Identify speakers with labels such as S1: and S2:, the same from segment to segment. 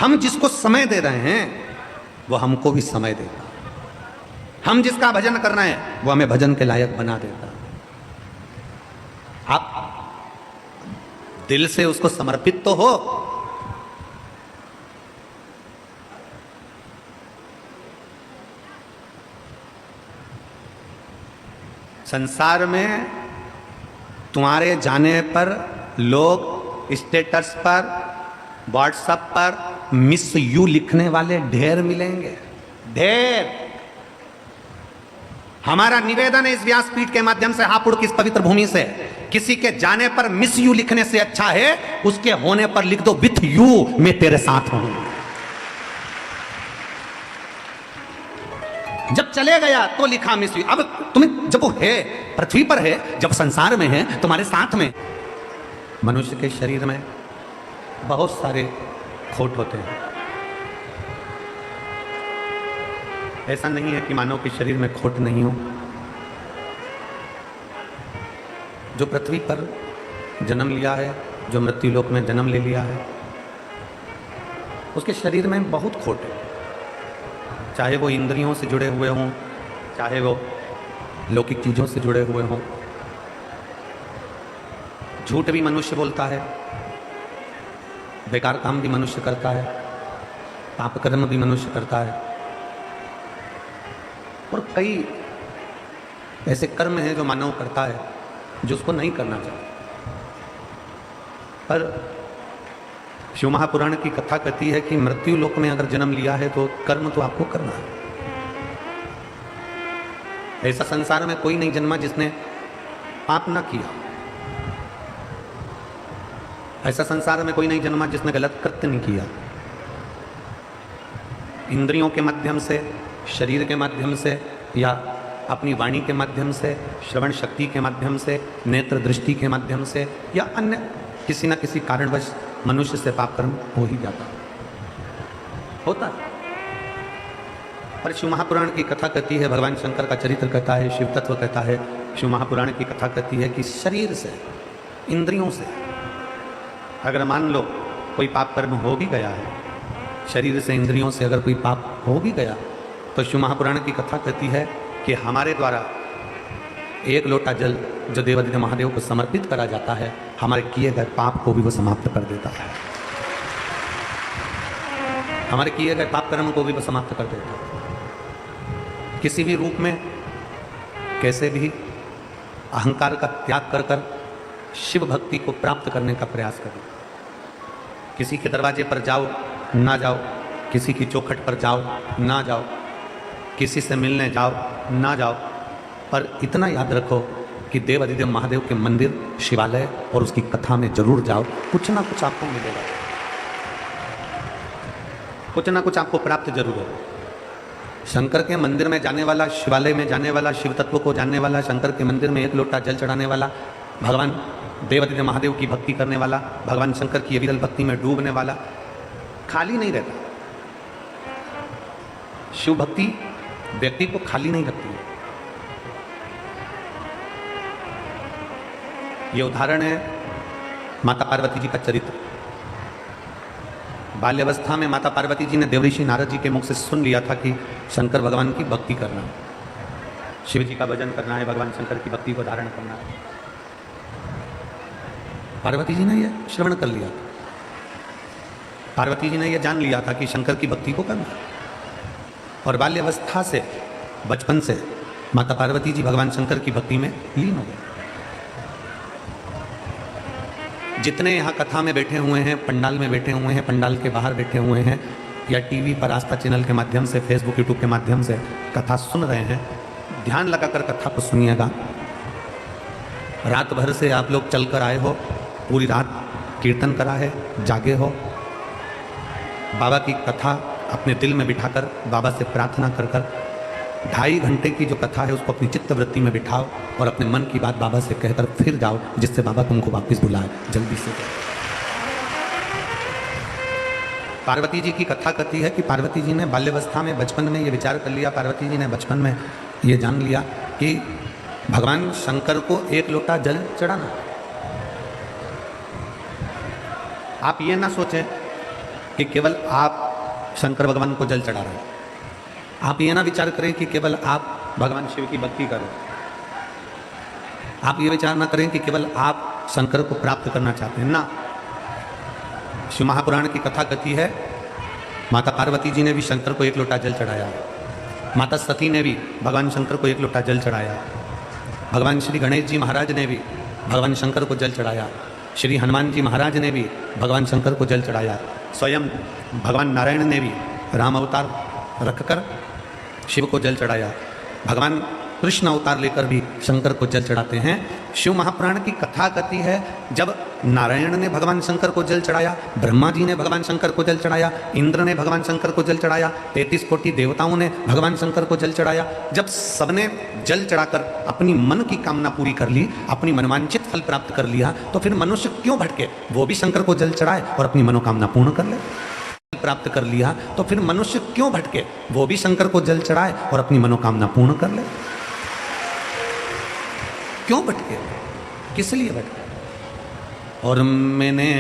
S1: हम जिसको समय दे रहे हैं वो हमको भी समय देगा। हम जिसका भजन कर रहे हैं वो हमें भजन के लायक बना देगा। आप दिल से उसको समर्पित तो हो। संसार में तुम्हारे जाने पर लोग स्टेटस पर, व्हाट्सएप पर मिस यू लिखने वाले ढेर मिलेंगे, ढेर। हमारा निवेदन है इस व्यासपीठ के माध्यम से, हापुड़ की इस पवित्र भूमि से, किसी के जाने पर मिस यू लिखने से अच्छा है उसके होने पर लिख दो विथ यू मैं तेरे साथ हूं। जब चले गया तो लिखा मिस यू। अब तुम्हें जब वो है, पृथ्वी पर है, जब संसार में है, तुम्हारे साथ में। मनुष्य के शरीर में बहुत सारे खोट होते हैं। ऐसा नहीं है कि मानव के शरीर में खोट नहीं हो। जो पृथ्वी पर जन्म लिया है, जो मृत्यु लोक में जन्म ले लिया है, उसके शरीर में बहुत खोट है। चाहे वो इंद्रियों से जुड़े हुए हों, चाहे वो लौकिक चीज़ों से जुड़े हुए हों। झूठ भी मनुष्य बोलता है, बेकार काम भी मनुष्य करता है, पाप कर्म भी मनुष्य करता है, और कई ऐसे कर्म हैं जो मानव करता है जो उसको नहीं करना चाहिए। पर शिव महापुराण की कथा कहती है कि मृत्यु लोक में अगर जन्म लिया है तो कर्म तो आपको करना है। ऐसा संसार में कोई नहीं जन्मा जिसने पाप ना किया। ऐसा संसार में कोई नहीं जन्मा जिसने गलत कृत्य नहीं किया। इंद्रियों के माध्यम से, शरीर के माध्यम से, या अपनी वाणी के माध्यम से, श्रवण शक्ति के माध्यम से, नेत्र दृष्टि के माध्यम से, या अन्य किसी न किसी कारणवश मनुष्य से पाप कर्म हो ही जाता होता है। पर शिव महापुराण की कथा कहती है, भगवान शंकर का चरित्र कहता है, शिव तत्व कहता है, शिव महापुराण की कथा कहती है कि शरीर से, इंद्रियों से अगर मान लो कोई पाप कर्म हो भी गया है, शरीर से, इंद्रियों से अगर कोई पाप हो भी गया, तो शिव महापुराण की कथा कहती है कि हमारे द्वारा एक लोटा जल जो देवादिदेव महादेव को समर्पित करा जाता है, हमारे किए गए पाप को भी वो समाप्त कर देता है। हमारे किए गए पाप कर्म को भी वो समाप्त कर देता है। किसी भी रूप में, कैसे भी अहंकार का त्याग कर कर शिव भक्ति को प्राप्त करने का प्रयास करें। किसी के दरवाजे पर जाओ ना जाओ, किसी की चौखट पर जाओ ना जाओ, किसी से मिलने जाओ ना जाओ, पर इतना याद रखो कि देवादिदेव महादेव के मंदिर, शिवालय और उसकी कथा में जरूर जाओ। कुछ ना कुछ आपको मिलेगा, कुछ ना कुछ आपको प्राप्त जरूर होगा। शंकर के मंदिर में जाने वाला, शिवालय में जाने वाला, शिव तत्व को जानने वाला, शंकर के मंदिर में एक लोटा जल चढ़ाने वाला, भगवान देवादिदेव महादेव की भक्ति करने वाला, भगवान शंकर की विरल भक्ति में डूबने वाला खाली नहीं रहता। शिव भक्ति व्यक्ति को खाली नहीं रखती है। ये उदाहरण है माता पार्वती जी का चरित्र। बाल्यावस्था में माता पार्वती जी ने देवऋषि नारद जी के मुख से सुन लिया था कि शंकर भगवान की भक्ति करना है, शिव जी का भजन करना है, भगवान शंकर की भक्ति को धारण करना है। पार्वती जी ने यह श्रवण कर लिया, पार्वती जी ने यह जान लिया था कि शंकर की भक्ति को करना है। और बाल्यावस्था से, बचपन से माता पार्वती जी भगवान शंकर की भक्ति में लीन हो गए। जितने यहाँ कथा में बैठे हुए हैं, पंडाल में बैठे हुए हैं, पंडाल के बाहर बैठे हुए हैं, या टीवी पर आस्था चैनल के माध्यम से, फेसबुक यूट्यूब के माध्यम से कथा सुन रहे हैं, ध्यान लगाकर कथा को सुनिएगा। रात भर से आप लोग चल कर आए हो, पूरी रात कीर्तन करा है, जागे हो, बाबा की कथा अपने दिल में बिठाकर, बाबा से प्रार्थना कर कर 2.5 घंटे की जो कथा है उसको अपनी चित्त वृत्ति में बिठाओ और अपने मन की बात बाबा से कहकर फिर जाओ, जिससे बाबा तुमको वापस बुलाए जल्दी से। पार्वती जी की कथा कहती है कि पार्वती जी ने बाल्यावस्था में, बचपन में ये विचार कर लिया, पार्वती जी ने बचपन में ये जान लिया कि भगवान शंकर को एक लोटा जल चढ़ाना। आप ये ना सोचें कि केवल आप शंकर भगवान को जल चढ़ा रहे हैं। आप ये ना विचार करें कि केवल आप भगवान शिव की भक्ति करें। आप ये विचार ना करें कि केवल आप शंकर को प्राप्त करना चाहते हैं ना। शिव महापुराण की कथा कथी है, माता पार्वती जी ने भी शंकर को एक लोटा जल चढ़ाया, माता सती ने भी भगवान शंकर को एक लोटा जल चढ़ाया, भगवान श्री गणेश जी महाराज ने भी भगवान शंकर को जल चढ़ाया, श्री हनुमान जी महाराज ने भी भगवान शंकर को जल चढ़ाया, स्वयं भगवान नारायण ने भी राम अवतार रखकर शिव को जल चढ़ाया, भगवान कृष्ण अवतार लेकर भी शंकर को जल चढ़ाते हैं। शिव महापुराण की कथा कहती है जब नारायण ने भगवान शंकर को जल चढ़ाया, ब्रह्मा जी ने भगवान शंकर को जल चढ़ाया, इंद्र ने भगवान शंकर को जल चढ़ाया, 33 कोटि देवताओं ने भगवान शंकर को जल चढ़ाया, जब सबने जल चढ़ाकर अपनी मन की कामना पूरी कर ली, अपनी मनवांछित फल प्राप्त कर लिया, तो फिर मनुष्य क्यों भटके, वो भी शंकर को जल चढ़ाए और अपनी मनोकामना पूर्ण कर ले। प्राप्त कर लिया तो फिर मनुष्य क्यों भटके, वो भी शंकर को जल चढ़ाए और अपनी मनोकामना पूर्ण कर ले। क्यों भटके, किस लिए भटके। और मैंने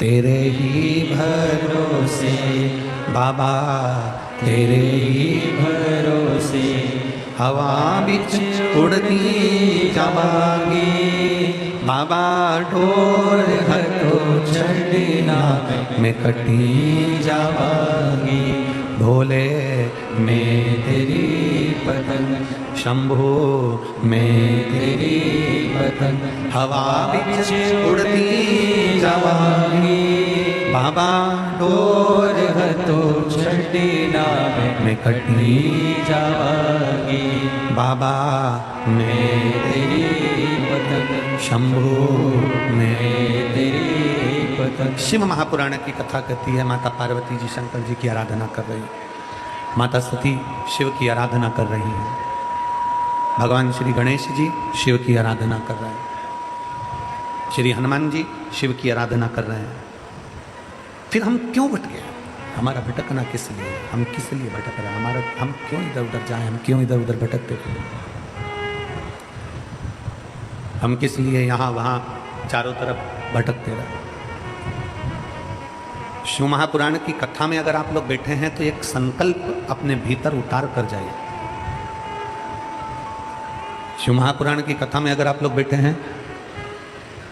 S1: तेरे ही भरोसे बाबा, तेरे ही भरोसे हवा बिच उड़ती जावांगी, बाबा डोर हटो छड़ना मैं कटी जावांगी, भोले मैं तेरी पतंग, शंभो मैं तेरी पतंग, हवा बिच उड़ती जावांगी, बाबा डोर हटो छड़ना मैं कटी जावांगी, बाबा मैं तेरी पतंग, शंभो मैं तेरी पतंग। शिव महापुराण की कथा कहती है माता पार्वती जी शंकर जी की आराधना कर रही हैं, माता सती शिव की आराधना कर रही हैं, भगवान श्री गणेश जी शिव की आराधना कर रहे हैं, श्री हनुमान जी शिव की आराधना कर रहे हैं। फिर हम क्यों भटके, हमारा भटकना किस लिए, हम किस लिए भटक रहे हैं, हमारा हम क्यों इधर उधर जाएं, हम क्यों इधर उधर भटकते फिर, हम किस लिए यहाँ वहाँ चारों तरफ भटकते रहे। शिव महापुराण की कथा में अगर आप लोग बैठे हैं तो एक संकल्प अपने भीतर उतार कर जाइए। शिव महापुराण की कथा में अगर आप लोग बैठे हैं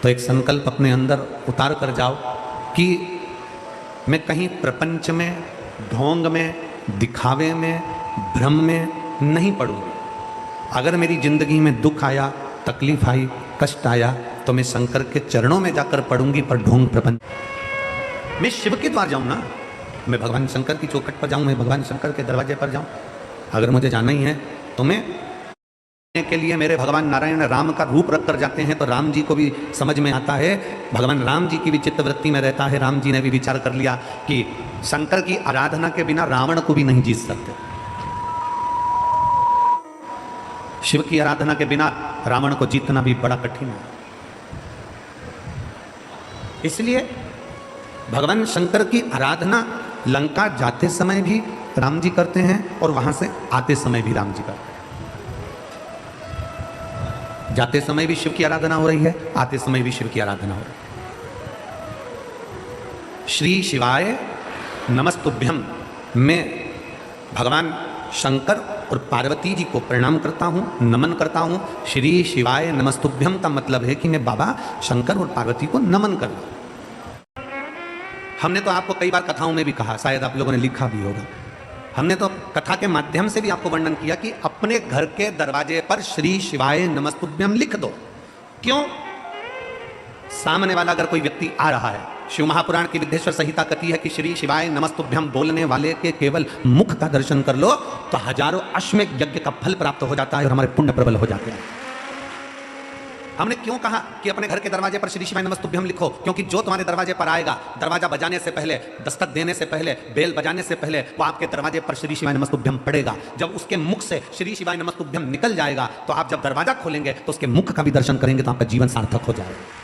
S1: तो एक संकल्प अपने अंदर उतार कर जाओ कि मैं कहीं प्रपंच में, ढोंग में, दिखावे में, भ्रम में नहीं पड़ूंगा। अगर मेरी जिंदगी में दुख आया, तकलीफ आई, कष्ट आया तो मैं शंकर के चरणों में जाकर पड़ूंगी, पर ढोंग प्रपंच मैं शिव के द्वार जाऊं ना, मैं भगवान शंकर की चौखट पर जाऊं, मैं भगवान शंकर के दरवाजे पर जाऊं। अगर मुझे जाना ही है तो मैं के लिए मेरे भगवान नारायण राम का रूप रख कर जाते हैं, तो राम जी को भी समझ में आता है, भगवान राम जी की भी चित्तवृत्ति में रहता है। राम जी ने भी विचार कर लिया कि शंकर की आराधना के बिना रावण को भी नहीं जीत सकते, शिव की आराधना के बिना रावण को जीतना भी बड़ा कठिन है। इसलिए भगवान शंकर की आराधना लंका जाते समय भी राम जी करते हैं और वहां से आते समय भी राम जी करते हैं। जाते समय भी शिव की आराधना हो रही है, आते समय भी शिव की आराधना हो रही है। श्री शिवाय नमस्तुभ्यम, मैं भगवान शंकर और पार्वती जी को प्रणाम करता हूँ, नमन करता हूँ। श्री शिवाय नमस्तुभ्यम का मतलब है कि मैं बाबा शंकर और पार्वती को नमन कर रहा हूँ। हमने तो आपको कई बार कथाओं में भी कहा, शायद आप लोगों ने लिखा भी होगा, हमने तो कथा के माध्यम से भी आपको वर्णन किया कि अपने घर के दरवाजे पर श्री शिवाय नमस्तुभ्यम लिख दो। क्यों? सामने वाला अगर कोई व्यक्ति आ रहा है, शिव महापुराण की विद्येश्वर संहिता कहती है कि श्री शिवाय नमस्तुभ्यम बोलने वाले के केवल मुख का दर्शन कर लो तो हजारों अश्वमेध यज्ञ का फल प्राप्त हो जाता है और हमारे पुण्य प्रबल हो जाते हैं। हमने क्यों कहा कि अपने घर के दरवाजे पर श्री शिवाय नमस्तुभ्यम लिखो? क्योंकि जो तुम्हारे दरवाजे पर आएगा, दरवाजा बजाने से पहले, दस्तक देने से पहले, बेल बजाने से पहले वो आपके दरवाजे पर श्री शिवाय नमस्तुभ्यम पड़ेगा। जब उसके मुख से श्री शिवाय नमस्तुभ्यम निकल जाएगा तो आप जब दरवाजा खोलेंगे तो उसके मुख का भी दर्शन करेंगे तो आपका जीवन सार्थक हो जाएगा।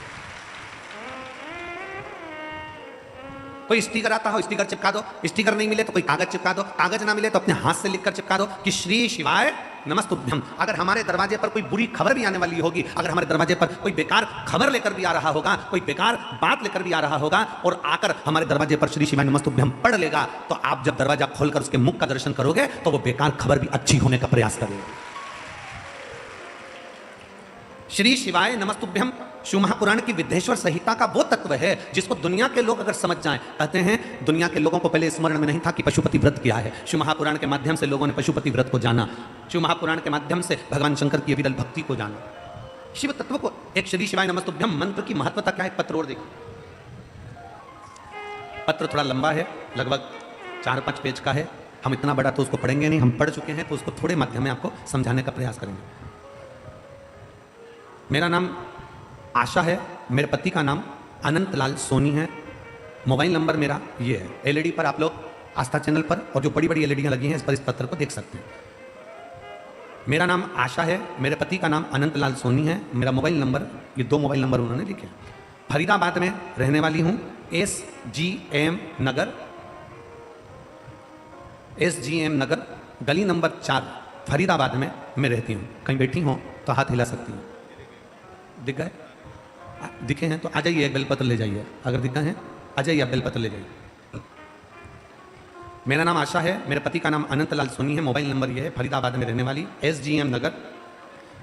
S1: कोई स्टिकर आता हो, स्टिकर चिपका दो, स्टिकर नहीं मिले तो कोई कागज चिपका दो, कागज ना मिले तो अपने हाथ से लिखकर चिपका दो कि श्री शिवाय नमस्तुभ्यम। अगर हमारे दरवाजे पर कोई बुरी खबर भी आने वाली होगी, अगर हमारे दरवाजे पर कोई बेकार खबर लेकर भी आ रहा होगा, कोई बेकार बात लेकर भी आ रहा होगा और आकर हमारे दरवाजे पर श्री शिवाय नमस्तुभ्यम पढ़ लेगा, तो आप जब दरवाजा खोलकर उसके मुख का दर्शन करोगे तो वो बेकार खबर भी अच्छी होने का प्रयास करेगा। श्री शिवाय नमस्तुभ्यम शिव महापुराण की विद्येश्वर संहिता का वो तत्व है जिसको दुनिया के लोग अगर समझ जाएं, कहते हैं दुनिया के लोगों को पहले स्मरण में नहीं था कि पशुपति व्रत क्या है। शिव महापुराण के माध्यम से लोगों ने पशुपति व्रत को जाना, शिव महापुराण के माध्यम से भगवान शंकर की विरल भक्ति को जाना, शिव तत्व को। एक श्री शिवाय नमस्तुभ्यम मंत्र की महत्वता क्या है, एक पत्र और देखो। पत्र थोड़ा लंबा है, लगभग 4-5 पेज का है। हम इतना बड़ा तो उसको पढ़ेंगे नहीं, हम पढ़ चुके हैं, तो उसको थोड़े माध्यम में आपको समझाने का प्रयास करेंगे। मेरा नाम आशा है, मेरे पति का नाम अनंत लाल सोनी है। मोबाइल नंबर मेरा ये है। एलईडी पर आप लोग आस्था चैनल पर और जो बड़ी बड़ी एलईडियां लगी हैं इस पर इस पत्र को देख सकते हैं। मेरा नाम आशा है, मेरे पति का नाम अनंत लाल सोनी है। मेरा मोबाइल नंबर, ये 2 मोबाइल नंबर उन्होंने लिखे। फरीदाबाद में रहने वाली हूँ, SGM नगर गली नंबर 4 फरीदाबाद में मैं रहती हूँ। कहीं बैठी हो तो हाथ हिला सकती हूँ। दिख गए? दिखे हैं तो आ जाइए, एक बेलपत्र ले जाइए। अगर दिखा है आ जाइए, आप बेलपत्र ले जाइए। मेरा नाम आशा है, मेरे पति का नाम अनंत लाल सोनी है। मोबाइल नंबर ये है, फरीदाबाद में रहने वाली, SGM नगर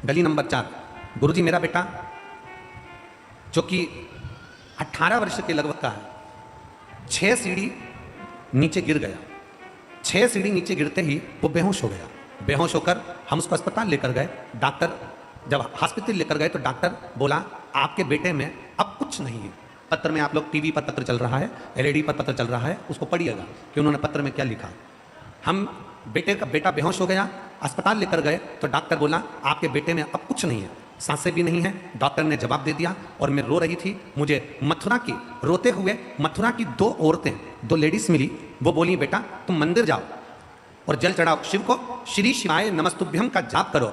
S1: गली नंबर 4। गुरुजी मेरा बेटा जो कि 18 वर्ष के लगभग का है, 6 सीढ़ी नीचे गिर गया। 6 सीढ़ी नीचे गिरते ही वो बेहोश हो गया। बेहोश होकर हम उसको अस्पताल लेकर गए। डॉक्टर जब हॉस्पिटल लेकर गए तो डॉक्टर बोला आपके बेटे में अब कुछ नहीं है। पत्र में आप लोग टीवी पर पत्र चल रहा है, एलईडी पर पत्र चल रहा है, उसको पढ़िएगा कि उन्होंने पत्र में क्या लिखा। हम बेटा बेहोश हो गया, अस्पताल लेकर गए तो डॉक्टर बोला आपके बेटे में अब कुछ नहीं है, सांसें भी नहीं है। डॉक्टर ने जवाब दे दिया और मैं रो रही थी। मुझे रोते हुए मथुरा की 2 औरतें, 2 लेडीज मिली। वो बोली बेटा तुम मंदिर जाओ और जल चढ़ाओ, शिव को श्री शिवाय नमस्तुभ्यम का जाप करो।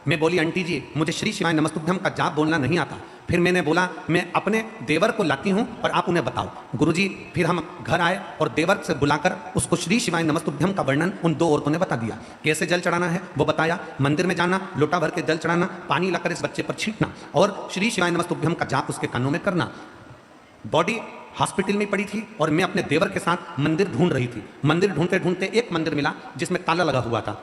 S1: मैं बोली आंटी जी मुझे श्री शिवाय नमस्तुभ्यम का जाप बोलना नहीं आता। फिर मैंने बोला मैं अपने देवर को लाती हूँ और आप उन्हें बताओ। गुरुजी फिर हम घर आए और देवर से बुलाकर उसको श्री शिवाय नमस्तुभ्यम का वर्णन उन 2 औरतों ने बता दिया। कैसे जल चढ़ाना है वो बताया। मंदिर में जाना, लोटा भर के जल चढ़ाना, पानी लाकर इस बच्चे पर छींटना और श्री शिवाय नमस्तुभ्यम का जाप उसके कानों में करना। बॉडी हॉस्पिटल में पड़ी थी और मैं अपने देवर के साथ मंदिर ढूंढ रही थी। मंदिर ढूंढते ढूंढते एक मंदिर मिला जिसमें ताला लगा हुआ था।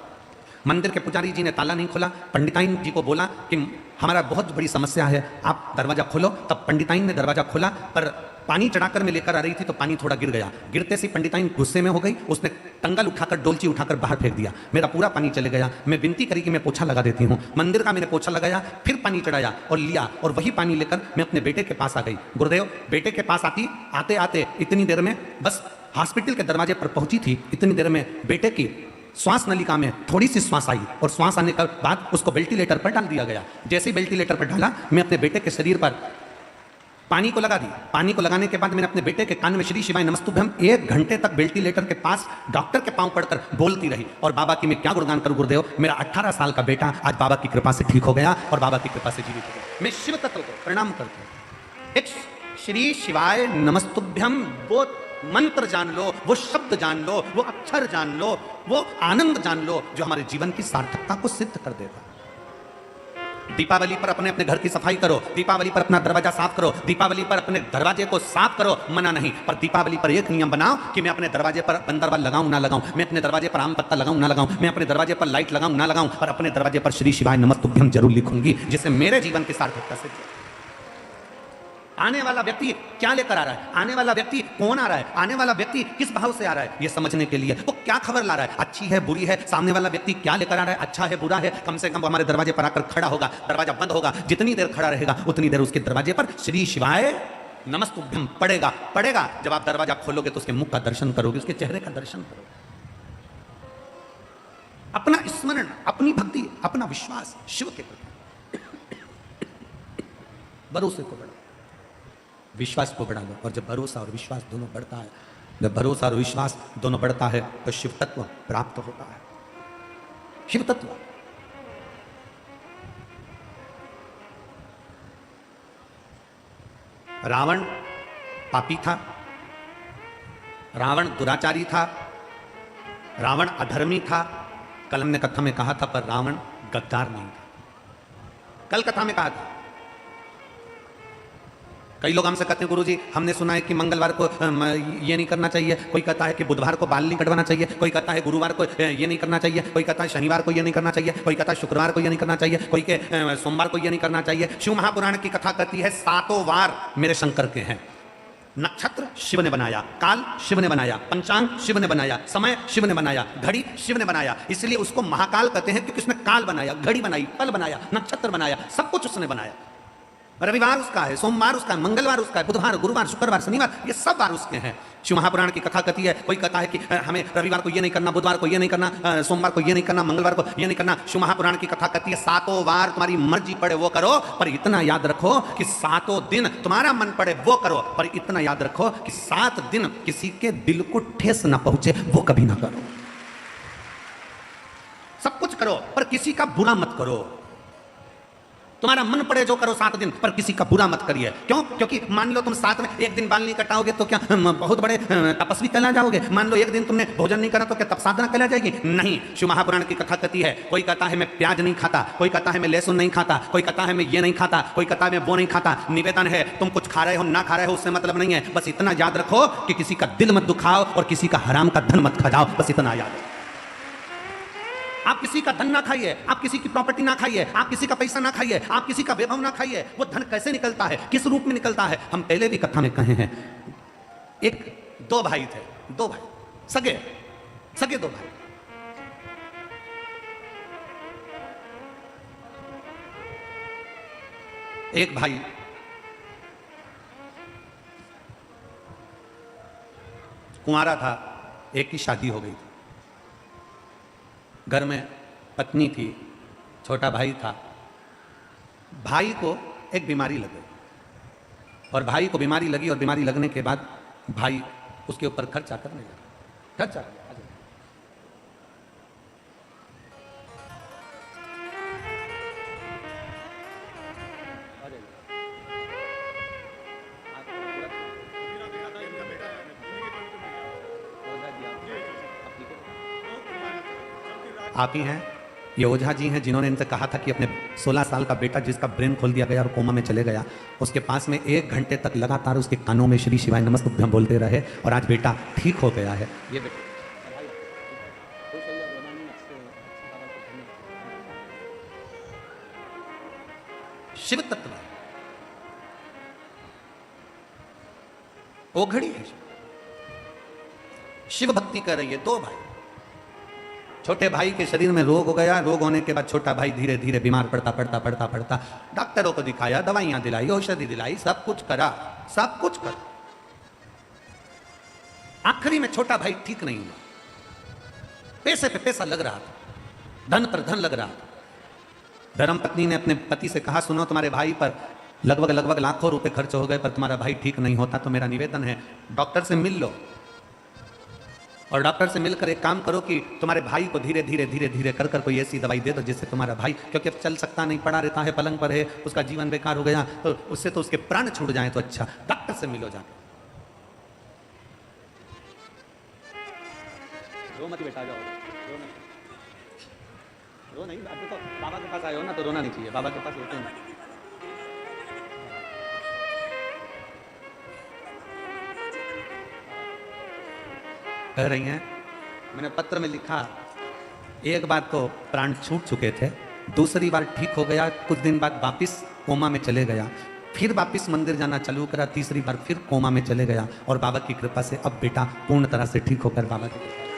S1: मंदिर के पुजारी जी ने ताला नहीं खोला। पंडिताइन जी को बोला कि हमारा बहुत बड़ी समस्या है, आप दरवाजा खोलो। तब पंडिताइन ने दरवाजा खोला, पर पानी चढ़ाकर मैं लेकर आ रही थी तो पानी थोड़ा गिर गया। गिरते से पंडिताइन गुस्से में हो गई, उसने टंगल उठाकर, डोलची उठाकर बाहर फेंक दिया। मेरा पूरा पानी चले गया। मैं विनती करी कि मैं पोछा लगा देती हूँ। मंदिर का मैंने पोछा लगाया, फिर पानी चढ़ाया और लिया और वही पानी लेकर मैं अपने बेटे के पास आ गई। गुरुदेव बेटे के पास आते आते इतनी देर में बस हॉस्पिटल के दरवाजे पर पहुंची थी। इतनी देर में बेटे की श्वास नलिका में थोड़ी सी श्वास आई और श्वास आने के बाद उसको वेंटिलेटर पर डाल दिया गया। जैसे ही वेंटिलेटर पर डाला मैं अपने बेटे के शरीर पर पानी को लगा दी। पानी को लगाने के बाद मैंने अपने बेटे के कान में श्री शिवाय नमस्तुभ्यम 1 घंटे तक वेंटिलेटर के पास डॉक्टर के पांव पड़कर बोलती रही। और बाबा की मैं क्या गुणगान करूं गुरुदेव, मेरा 18 साल का बेटा आज बाबा की कृपा से ठीक हो गया और बाबा की कृपा से जीवित हो गया। मैं शिव तत्व को प्रणाम करता हूं। एक श्री शिवाय नमस्तुभ्यम वो मंत्र जान लो, वो शब्द जान लो, वो अक्षर जान लो, वो आनंद जान लो जो हमारे जीवन की सार्थकता को सिद्ध कर देगा। दीपावली पर अपने अपने घर की सफाई करो, दीपावली पर अपना दरवाजा साफ करो, दीपावली पर अपने दरवाजे को साफ करो, मना नहीं। पर दीपावली पर एक नियम बनाओ कि मैं अपने दरवाजे पर बंदरवा लगाऊं ना लगाऊं, मैं अपने दरवाजे पर आम पत्ता लगाऊं ना लगाऊं, मैं अपने दरवाजे पर लाइट लगाऊं ना लगाऊं, और अपने दरवाजे पर श्री शिवाय नमस्तुभ्यम जरूर लिखूंगी, जिससे मेरे जीवन की सार्थकता सिद्ध। आने वाला व्यक्ति क्या लेकर आ रहा है, आने वाला व्यक्ति कौन आ रहा है, आने वाला व्यक्ति किस भाव से आ रहा है, यह समझने के लिए वो क्या खबर ला रहा है, अच्छी है बुरी है, सामने वाला व्यक्ति क्या लेकर आ रहा है, अच्छा है बुरा है, कम से कम हमारे दरवाजे पर आकर खड़ा होगा। दरवाजा बंद होगा, जितनी देर खड़ा रहेगा उतनी देर उसके दरवाजे पर श्री शिवाय नमस्तुभ्यम पड़ेगा। जब आप दरवाजा खोलोगे तो उसके मुख का दर्शन करोगे, उसके चेहरे का दर्शन करोगे। अपना स्मरण, अपनी भक्ति, अपना विश्वास शिव के प्रति, भरोसे को बढ़ाओ, विश्वास को बढ़ा लो। और जब भरोसा और विश्वास दोनों बढ़ता है, जब भरोसा और विश्वास दोनों बढ़ता है तो शिव तत्व प्राप्त होता है। शिव तत्व रावण पापी था, रावण दुराचारी था, रावण अधर्मी था, कल हमने कथा में कहा था पर रावण गद्दार नहीं था। कल कथा में कहा था। कई लोग हमसे कहते हैं गुरुजी हमने सुना है कि मंगलवार को ये नहीं करना चाहिए, कोई कहता है कि बुधवार को बाल नहीं कटवाना चाहिए, कोई कहता है गुरुवार को ये नहीं करना चाहिए, कोई कहता है शनिवार को ये नहीं करना चाहिए, कोई कहता है शुक्रवार को ये नहीं करना चाहिए, कोई के सोमवार को ये नहीं करना चाहिए। शिव महापुराण की कथा कहती है 7 वार मेरे शंकर के हैं। नक्षत्र शिव ने बनाया, काल शिव ने बनाया, पंचांग शिव ने बनाया, समय शिव ने बनाया, घड़ी शिव ने बनाया, इसलिए उसको महाकाल कहते हैं क्योंकि उसने काल बनाया, घड़ी बनाई, पल बनाया, नक्षत्र बनाया, सब कुछ उसने बनाया। रविवार उसका है, सोमवार उसका है, मंगलवार उसका है, बुधवार, गुरुवार, शुक्रवार, शनिवार, ये सब वार उसके हैं। शिव महापुराण की कथा कहती है, कोई कहता है कि हमें रविवार को ये नहीं करना, बुधवार को ये नहीं करना, सोमवार को ये नहीं करना, मंगलवार को ये नहीं करना। शिव महापुराण की कथा कहती है 7 वार तुम्हारी मर्जी पड़े वो करो, पर इतना याद रखो कि 7 दिन तुम्हारा मन पड़े वो करो, पर इतना याद रखो कि 7 दिन किसी के दिल को ठेस ना पहुंचे वो कभी ना करो। सब कुछ करो पर किसी का बुरा मत करो। तुम्हारा मन पड़े जो करो 7 दिन, पर किसी का बुरा मत करिए। क्यों? क्योंकि मान लो तुम 7 में एक दिन बाल नहीं कटाओगे तो क्या बहुत बड़े तपस्वी कहला जाओगे? मान लो एक दिन तुमने भोजन नहीं करा तो क्या तप साधना कहला जाएगी? नहीं। शिव महापुराण की कथा कहती है, कोई कहता है मैं प्याज नहीं खाता, कोई कहता है मैं लहसुन नहीं खाता, कोई कहता है मैं ये नहीं खाता, कोई कहता है मैं वो नहीं खाता। निवेदन है तुम कुछ खा रहे हो ना खा रहे हो उससे मतलब नहीं है, बस इतना याद रखो कि किसी का दिल मत दुखाओ और किसी का हराम का धन मत खा जाओ, बस इतना याद रखो। आप किसी का धन ना खाइए, आप किसी की प्रॉपर्टी ना खाइए, आप किसी का पैसा ना खाइए, आप किसी का वैभव ना खाइए। वो धन कैसे निकलता है, किस रूप में निकलता है, हम पहले भी कथा में कहे हैं। 2 भाई थे, 2 भाई सगे 2 भाई। एक भाई कुंवारा था, एक की शादी हो गई थी, घर में पत्नी थी, छोटा भाई था। भाई को एक बीमारी लग गई और भाई को बीमारी लगी और बीमारी लगने के बाद भाई उसके ऊपर खर्चा करने लगा। खर्चा आप ही हैं, ये ओझा जी हैं जिन्होंने इनसे कहा था कि अपने 16 साल का बेटा जिसका ब्रेन खोल दिया गया और कोमा में चले गया, उसके पास में 1 घंटे तक लगातार उसके कानों में श्री शिवाय नमस्तुभ्यम बोलते रहे और आज बेटा ठीक हो गया है। ये बेटा शिव तत्व वो घड़ी है। शिव भक्ति कर रही है। 2 भाई, छोटे भाई के शरीर में रोग हो गया। रोग होने के बाद छोटा भाई धीरे धीरे बीमार पड़ता डॉक्टरों को दिखाया, दवाइयां दिलाई, औषधि दिलाई, सब कुछ करा, सब कुछ करा। आखिरी में छोटा भाई ठीक नहीं हुआ। पैसे पे पैसा लग रहा था, धन पर धन लग रहा था। धर्मपत्नी ने अपने पति से कहा, सुनो तुम्हारे भाई पर लगभग लाखों रुपए खर्च हो गए, पर तुम्हारा भाई ठीक नहीं होता, तो मेरा निवेदन है डॉक्टर से मिल लो और डॉक्टर से मिलकर एक काम करो कि तुम्हारे भाई को धीरे धीरे कर कोई ऐसी दवाई दे दो जिससे तुम्हारा भाई, क्योंकि अब चल सकता नहीं, पड़ा रहता है, पलंग पर है, उसका जीवन बेकार हो गया, तो उससे तो उसके प्राण छूट जाए तो अच्छा, डॉक्टर से मिलो जाके। रो मत बेटा, जाओ, रो नहीं। अब तो बाबा के पास आए हो ना, तो रोना नहीं चाहिए, बाबा के पास होते हैं। कह रही हैं, मैंने पत्र में लिखा, एक बार तो प्राण छूट चुके थे, दूसरी बार ठीक हो गया, कुछ दिन बाद वापिस कोमा में चले गया, फिर वापिस मंदिर जाना चालू करा, तीसरी बार फिर कोमा में चले गया और बाबा की कृपा से अब बेटा पूर्ण तरह से ठीक होकर बाबा की कृपा।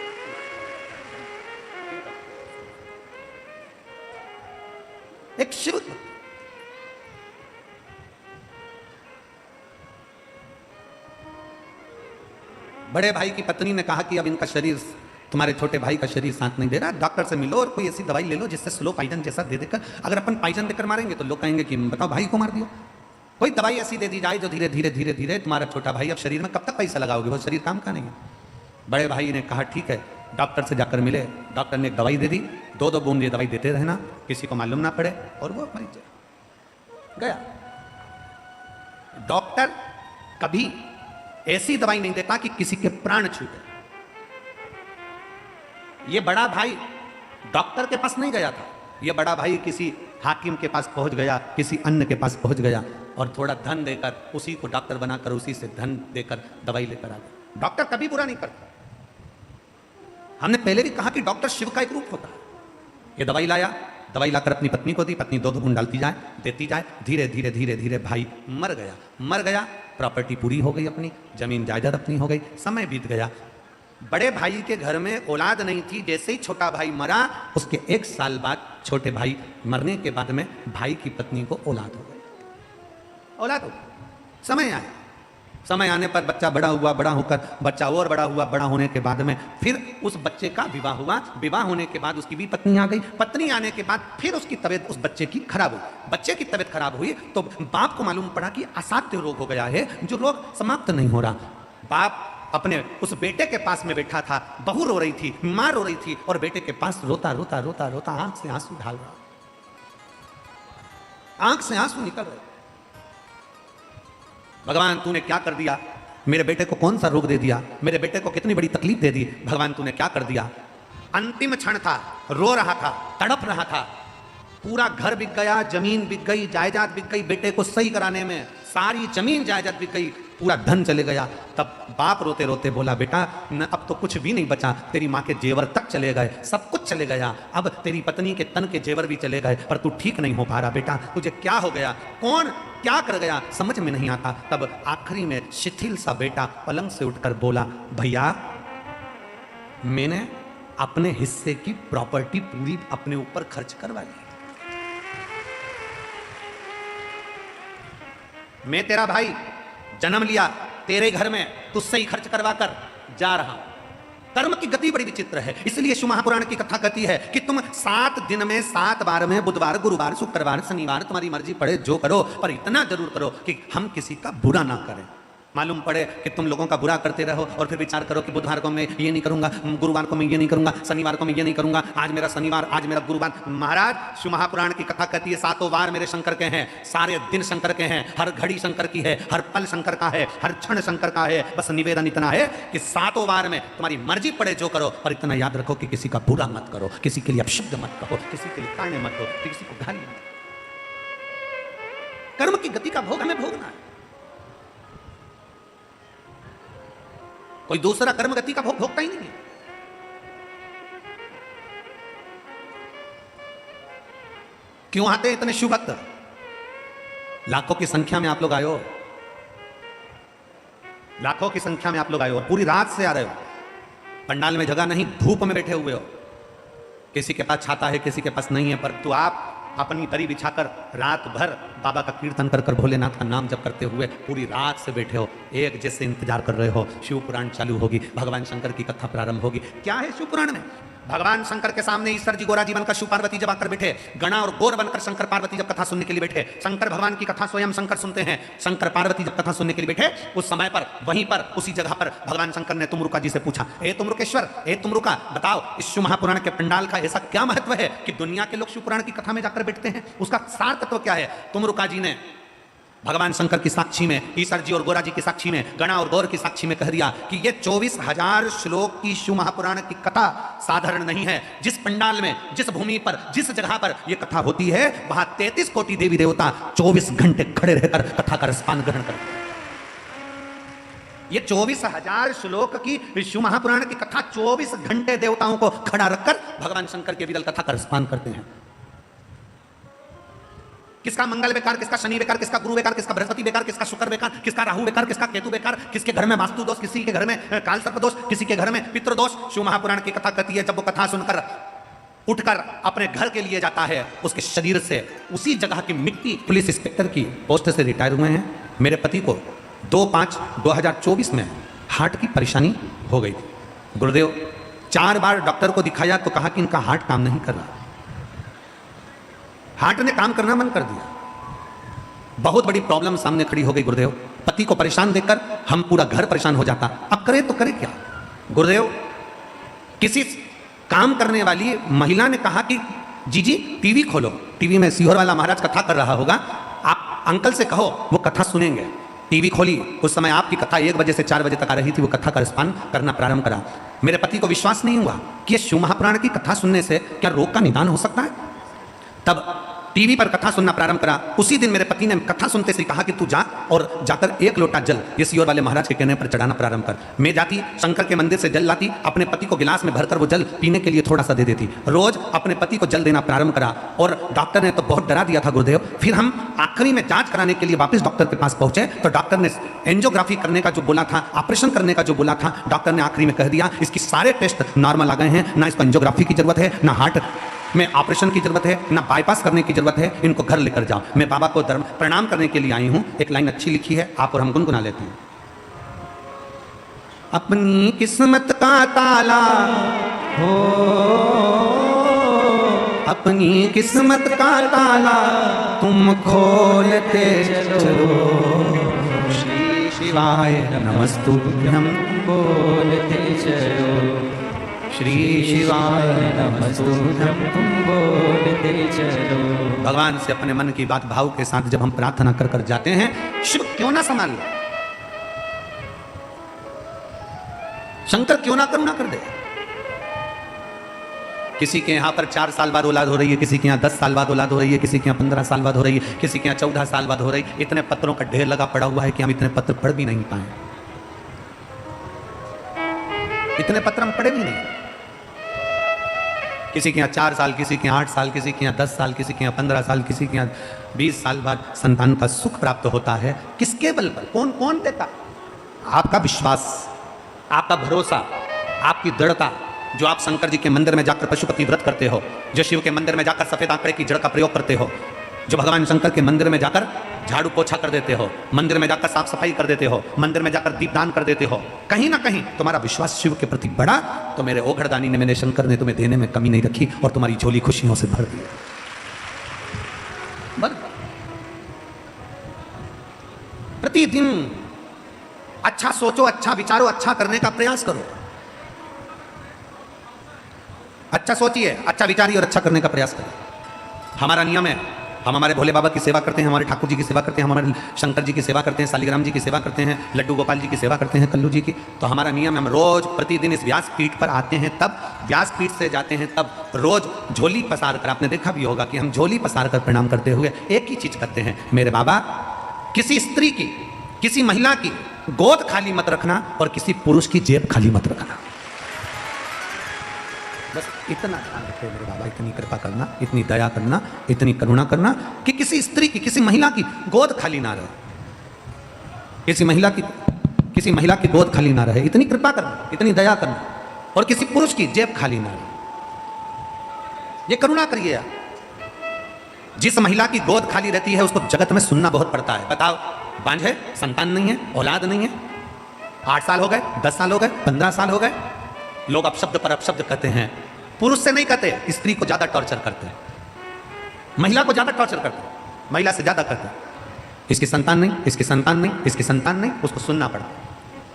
S1: एक शिव बड़े भाई की पत्नी ने कहा कि अब इनका शरीर, तुम्हारे छोटे भाई का शरीर साथ नहीं दे रहा, डॉक्टर से मिलो और कोई ऐसी दवाई ले लो जिससे स्लो पॉइजन जैसा दे देकर, अगर अपन पॉइजन देकर मारेंगे तो लोग कहेंगे कि बताओ भाई को मार दियो। कोई दवाई ऐसी दे दी जाए जो धीरे धीरे तुम्हारा छोटा भाई अब शरीर में कब तक पैसा लगाओगे, वो शरीर काम का नहीं है। बड़े भाई ने कहा ठीक है, डॉक्टर से जाकर मिले, डॉक्टर ने एक दवाई दे दी, 2 बूंद ये दवाई देते रहना, किसी को मालूम ना पड़े, और वो मरीज गया। डॉक्टर कभी ऐसी दवाई नहीं देता कि किसी के प्राण छूटे। ये बड़ा भाई डॉक्टर के पास नहीं गया था। ये बड़ा भाई किसी हाकिम के पास पहुंच गया, किसी अन्य के पास पहुंच गया और थोड़ा धन देकर उसी को डॉक्टर बनाकर उसी से धन देकर दवाई लेकर आ गया। डॉक्टर कभी बुरा नहीं करता। हमने पहले भी कहा कि डॉक्टर शिव का एक रूप होता है। ये दवाई लाया, दवाई लाकर अपनी पत्नी को दी, पत्नी 2 गुण डालती जाए, देती जाए, धीरे धीरे धीरे धीरे भाई मर गया। प्रॉपर्टी पूरी हो गई, अपनी जमीन जायदाद अपनी हो गई। समय बीत गया, बड़े भाई के घर में औलाद नहीं थी। जैसे ही छोटा भाई मरा, उसके 1 साल बाद छोटे भाई मरने के बाद में भाई की पत्नी को औलाद हो गई। समय आने पर बच्चा बड़ा हुआ, बड़ा होकर बच्चा और बड़ा हुआ, बड़ा होने के बाद में फिर उस बच्चे का विवाह हुआ। विवाह होने के बाद उसकी भी पत्नी आ गई। पत्नी आने के बाद फिर उसकी तबीयत उस बच्चे की खराब हुई। बच्चे की तबीयत खराब हुई तो बाप को मालूम पड़ा कि असाध्य रोग हो गया है, जो रोग समाप्त नहीं हो रहा। बाप अपने उस बेटे के पास में बैठा था, बहू रो रही थी, मां रो रही थी और बेटे के पास रोता रोता रोता रोता आंख से आंसू ढाल रहा, आंख से आंसू निकल रहे। भगवान तूने क्या कर दिया, मेरे बेटे को कौन सा रोग दे दिया, मेरे बेटे को कितनी बड़ी तकलीफ दे दी, भगवान तूने क्या कर दिया। अंतिम क्षण था, रो रहा था, तड़प रहा था। पूरा घर बिक गया, जमीन बिक गई, जायदाद बिक गई। बेटे को सही कराने में सारी जमीन जायदाद बिक गई, पूरा धन चले गया। तब बाप रोते रोते बोला, बेटा न अब तो कुछ भी नहीं बचा, तेरी माँ के जेवर तक चले गए, सब कुछ चले गया, अब तेरी पत्नी के तन के जेवर भी चले गए, पर तू ठीक नहीं हो पा रहा। बेटा तुझे क्या हो गया, कौन क्या कर गया, समझ में नहीं आता। तब आखिरी में शिथिल सा बेटा पलंग से उठकर बोला, भैया मैंने अपने हिस्से की प्रॉपर्टी पूरी अपने ऊपर खर्च करवा ली। मैं तेरा भाई, जन्म लिया तेरे घर में, तुझसे ही खर्च करवा कर जा रहा। कर्म की गति बड़ी विचित्र है। इसलिए शिव महापुराण की कथा कहती है कि तुम 7 दिन में 7 बार में, बुधवार, गुरुवार, शुक्रवार, शनिवार, तुम्हारी मर्जी पड़े जो करो, पर इतना जरूर करो कि हम किसी का बुरा ना करें। मालूम पड़े कि तुम लोगों का बुरा करते रहो और फिर विचार करो कि बुधवार को मैं ये नहीं करूंगा, गुरुवार को मैं ये नहीं करूंगा, शनिवार को मैं ये नहीं करूंगा, आज मेरा शनिवार, आज मेरा गुरुवार। महाराज शिव महापुराण की कथा कहती है 7 वार मेरे शंकर के हैं, सारे दिन शंकर के हैं, हर घड़ी शंकर की है, हर पल शंकर का है, हर क्षण शंकर का है। बस निवेदन इतना है कि 7 वार में तुम्हारी मर्जी पड़े जो करो, पर इतना याद रखो कि किसी का बुरा मत करो, किसी के लिए अपशब्द मत कहो, किसी के लिए ताने मत दो, किसी को गाली मत। कर्म की गति का भोग हमें भोगना है, कोई दूसरा कर्म गति का भोग भोगता ही नहीं है। क्यों आते हैं इतने शिव भक्त? लाखों की संख्या में आप लोग आए हो, लाखों की संख्या में आप लोग आए हो, पूरी रात से आ रहे हो, पंडाल में जगह नहीं, धूप में बैठे हुए हो। किसी के पास छाता है, किसी के पास नहीं है, पर तो आप अपनी दरी बिछाकर रात भर बाबा का कीर्तन कर कर, भोलेनाथ का नाम जप करते हुए पूरी रात से बैठे हो, एक जैसे इंतजार कर रहे हो। शिव पुराण चालू होगी, भगवान शंकर की कथा प्रारंभ होगी। क्या है शिव पुराण में? भगवान शंकर के सामने ईश्वर जी गोरा जी बनकर शिव पार्वती जब आकर बैठे, गणा और गौर बनकर शंकर पार्वती जब कथा सुनने के लिए बैठे, शंकर भगवान की कथा स्वयं शंकर सुनते हैं, शंकर पार्वती जब कथा सुनने के लिए बैठे, उस समय पर वहीं पर उसी जगह पर भगवान शंकर ने तुमरुका जी से पूछा, ए तुमरुकेश्वर, ए तुमरुका, बताओ इस शिव महापुराण के पंडाल का ऐसा क्या महत्व है कि दुनिया के लोग शिव पुराण की कथा में जाकर बैठते हैं? उसका सार तत्व क्या है? तुमरुका जी ने भगवान शंकर की साक्षी में, ईश्वर जी और गोरा जी की साक्षी में, गणा और गौर की साक्षी में कह दिया कि ये 24,000 श्लोक की शिव महापुराण की कथा साधारण नहीं है। जिस पंडाल में, जिस भूमि पर, जिस जगह पर यह कथा होती है, वहां 33 कोटि देवी देवता 24 घंटे खड़े रहकर कथा का रसपान ग्रहण करते हैं। ये 24,000 श्लोक की शिव महापुराण की कथा 24 घंटे देवताओं को खड़ा रखकर भगवान शंकर के विरल कथा का रसपान करते हैं। किसका मंगल बेकार, किसका शनि बेकार, किसका गुरु बेकार, किसका बृहस्पति बेकार, किसका शुक्र बेकार, किसका राहु बेकार, किसका केतु बेकार, किसके घर में वास्तु दोष, किसी के घर में काल सर्प दोष, किसी के घर में पितृ दोष। शिव महापुराण की कथा कहती है, जब वो कथा सुनकर उठकर अपने घर के लिए जाता है, उसके शरीर से उसी जगह की मिट्टी, पुलिस इंस्पेक्टर की पोस्ट से रिटायर हुए हैं। मेरे पति को 2/5/2024 में हार्ट की परेशानी हो गई थी। गुरुदेव 4 बार डॉक्टर को दिखाया तो कहा कि इनका हार्ट काम नहीं कर रहा। हार्ट ने काम करना बंद कर दिया। बहुत बड़ी प्रॉब्लम सामने खड़ी हो गई गुरुदेव। पति को परेशान देखकर हम पूरा घर परेशान हो जाता। अब करे तो करे क्या? गुरुदेव किसी काम करने वाली महिला ने कहा कि जी टीवी खोलो, टीवी में सीहोर वाला महाराज कथा कर रहा होगा, आप अंकल से कहो वो कथा सुनेंगे। टीवी खोली, उस समय आपकी कथा 1 बजे से 4 बजे तक आ रही थी, वो कथा का रिस्पॉन्स करना प्रारंभ करा। मेरे पति को विश्वास नहीं हुआ कि ये शिव महापुराण की कथा सुनने से क्या रोग का निदान हो सकता है। तब टीवी पर कथा सुनना प्रारंभ करा। उसी दिन मेरे पति ने कथा सुनते से कहा कि तू जा और जाकर 1 लोटा जल ये सियोर वाले महाराज के कहने पर चढ़ाना प्रारंभ कर। मैं जाती, शंकर के मंदिर से जल लाती, अपने पति को गिलास में भरकर वो जल पीने के लिए थोड़ा सा दे देती। रोज अपने पति को जल देना प्रारंभ करा और डॉक्टर ने तो बहुत डरा दिया था गुरुदेव। फिर हम आखिरी में जांच कराने के लिए वापस डॉक्टर के पास पहुंचे तो डॉक्टर ने एंजियोग्राफी करने का जो बोला था, ऑपरेशन करने का जो बोला था, डॉक्टर ने आखिरी में कह दिया इसकी सारे टेस्ट नॉर्मल आ गए हैं, ना इसको एंजियोग्राफी की जरूरत है, ना हार्ट में ऑपरेशन की जरूरत है, ना बाईपास करने की जरूरत है, इनको घर लेकर जाओ। मैं बाबा को प्रणाम करने के लिए आई हूं। एक लाइन अच्छी लिखी है, आप और हम गुनगुना लेते हैं। अपनी किस्मत का ताला हो, अपनी किस्मत का ताला तुम खोलते चलो, श्री शिवाय नमस्तुभ्यं बोलते चलो, श्री शिवाय नमस्तुभ्यं तुम बोलते चलो। भगवान से अपने मन की बात भाव के साथ जब हम प्रार्थना कर कर जाते हैं, शिव क्यों ना संभाल ले, शंकर क्यों ना करुणा कर दे। किसी के यहां पर 4 साल बाद औलाद हो रही है, किसी के यहां 10 साल बाद औलाद हो रही है, किसी के यहां 15 साल बाद हो रही है, किसी के यहां 14 साल बाद हो रही है। इतने पत्रों का ढेर लगा पड़ा हुआ है कि हम इतने पत्र पढ़ भी नहीं पाए, इतने पत्र हम पढ़े भी नहीं। किसी के यहाँ 4 साल, किसी के यहाँ 8 साल, किसी के यहाँ 10 साल, किसी के यहाँ 15 साल, किसी के यहाँ 20 साल बाद संतान का सुख प्राप्त होता है। किसके बल पर? कौन कौन देता? आपका विश्वास, आपका भरोसा, आपकी दृढ़ता। जो आप शंकर जी के मंदिर में जाकर पशुपति व्रत करते हो, जो शिव के मंदिर में जाकर सफेद आंकड़े की जड़ का प्रयोग करते हो, जो भगवान शंकर के मंदिर में जाकर झाड़ू पोछा कर देते हो, मंदिर में जाकर साफ सफाई कर देते हो, मंदिर में जाकर दीपदान कर देते हो, कहीं ना कहीं तुम्हारा विश्वास शिव के प्रति बढ़ा तो मेरे ओघड़दानी ने, मैंने शंकर ने तुम्हें देने में कमी नहीं रखी और तुम्हारी झोली खुशियों से भर दी। प्रतिदिन अच्छा सोचो, अच्छा विचारो, अच्छा करने का प्रयास करो। अच्छा सोचिए, अच्छा विचारिए और अच्छा करने का प्रयास करें। हमारा नियम है, हम हमारे भोले बाबा की सेवा करते हैं, हमारे ठाकुर जी की सेवा करते हैं, हमारे शंकर जी की सेवा करते हैं, शालिग्राम जी की सेवा करते हैं, लड्डू गोपाल जी की सेवा करते हैं, कल्लू जी की। तो हमारा नियम है, हम रोज प्रतिदिन इस व्यासपीठ पर आते हैं, तब व्यासपीठ से जाते हैं, तब रोज झोली पसार कर, आपने देखा भी होगा कि हम झोली पसार कर प्रणाम करते हुए एक ही चीज करते हैं, मेरे बाबा किसी स्त्री की, किसी महिला की गोद खाली मत रखना और किसी पुरुष की जेब खाली मत रखना। बस इतना ध्यान रखो मेरे बाबा, इतनी कृपा करना, इतनी दया करना, इतनी करुणा करना कि किसी स्त्री की, किसी महिला की गोद खाली ना रहे, किसी महिला की गोद खाली ना रहे। इतनी कृपा करना, इतनी दया करना, और किसी पुरुष की जेब खाली ना रहे। ये करुणा करिए आप। जिस महिला की गोद खाली रहती है उसको जगत में सुनना बहुत पड़ता है। बताओ, बांझ है, संतान नहीं है, औलाद नहीं है, 8 साल हो गए, 10 साल हो गए, 15 साल हो गए, लोग अपशब्द पर अपशब्द कहते हैं। पुरुष से नहीं कहते, स्त्री को ज्यादा टॉर्चर करते हैं, महिला को ज्यादा टॉर्चर करते हैं, महिला से ज्यादा करते हैं। इसकी संतान नहीं, इसकी संतान नहीं, इसकी संतान नहीं, उसको सुनना पड़ता है।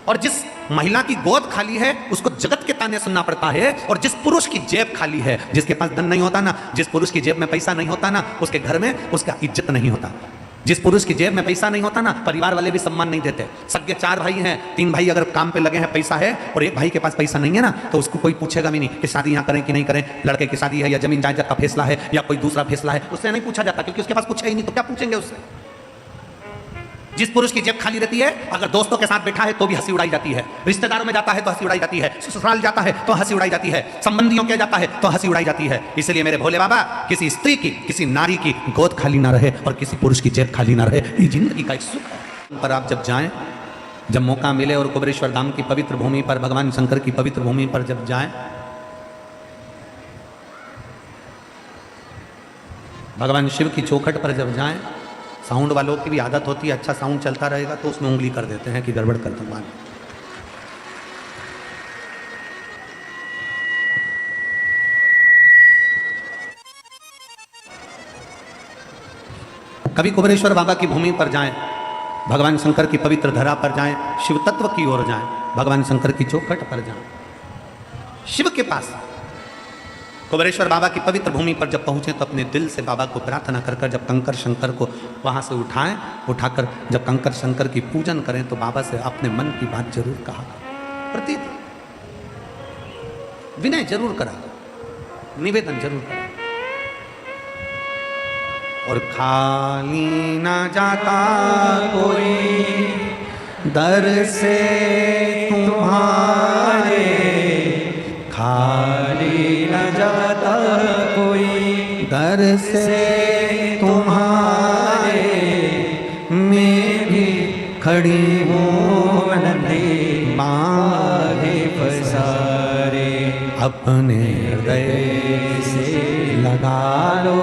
S1: और जिस महिला की गोद खाली है उसको जगत के ताने सुनना पड़ता है। और जिस पुरुष की जेब खाली है, जिसके पास धन नहीं होता ना, जिस पुरुष की जेब में पैसा नहीं होता ना, उसके घर में उसका इज्जत नहीं होता। जिस पुरुष की जेब में पैसा नहीं होता ना, परिवार वाले भी सम्मान नहीं देते। सगे 4 भाई हैं, 3 भाई अगर काम पे लगे हैं, पैसा है, और एक भाई के पास पैसा नहीं है ना, तो उसको कोई पूछेगा भी नहीं कि शादी यहाँ करें कि नहीं करें, लड़के की शादी है या जमीन जायदाद का फैसला है या कोई दूसरा फैसला है, उससे नहीं पूछा जाता, क्योंकि उसके पास कुछ है ही नहीं, तो क्या पूछेंगे उससे। जिस पुरुष की जेब खाली रहती है, अगर दोस्तों के साथ बैठा है तो भी हंसी उड़ाई जाती है, रिश्तेदारों में जाता है तो हंसी उड़ाई जाती है, ससुराल जाता है तो हंसी उड़ाई जाती है, संबंधियों के जाता है तो हंसी उड़ाई जाती है। इसलिए मेरे भोले बाबा, किसी स्त्री की, किसी नारी की गोद खाली ना रहे और किसी पुरुष की जेब खाली ना रहे, ये जिंदगी का एक सुख है। पर आप जब जाएं, जब मौका मिले और कुबेरेश्वर धाम की पवित्र भूमि पर, भगवान शंकर की पवित्र भूमि पर जब जाएं, भगवान शिव की चौखट पर जब जाएं, साउंड वालों की भी आदत होती है, अच्छा साउंड चलता रहेगा तो उसमें उंगली कर देते हैं कि गड़बड़ कर दूंगा। कभी कुबेरेश्वर बाबा की भूमि पर जाएं, भगवान शंकर की पवित्र धरा पर जाएं, शिव तत्व की ओर जाएं, भगवान शंकर की चौखट पर जाएं, शिव के पास कुबेरेश्वर बाबा की पवित्र भूमि पर जब पहुंचे तो अपने दिल से बाबा को प्रार्थना कर कर जब कंकर शंकर को वहां से उठाकर जब कंकर शंकर की पूजन करें तो बाबा से अपने मन की बात जरूर कहा, प्रति विनय जरूर करा, निवेदन जरूर करा। और खाली ना जाता कोई दर से तुम्हारे, खाली न जाता कोई दर से तुम्हारे, मैं भी खड़ी हूँ नन्हे माहे पसारे, अपने हृदय से लगा लो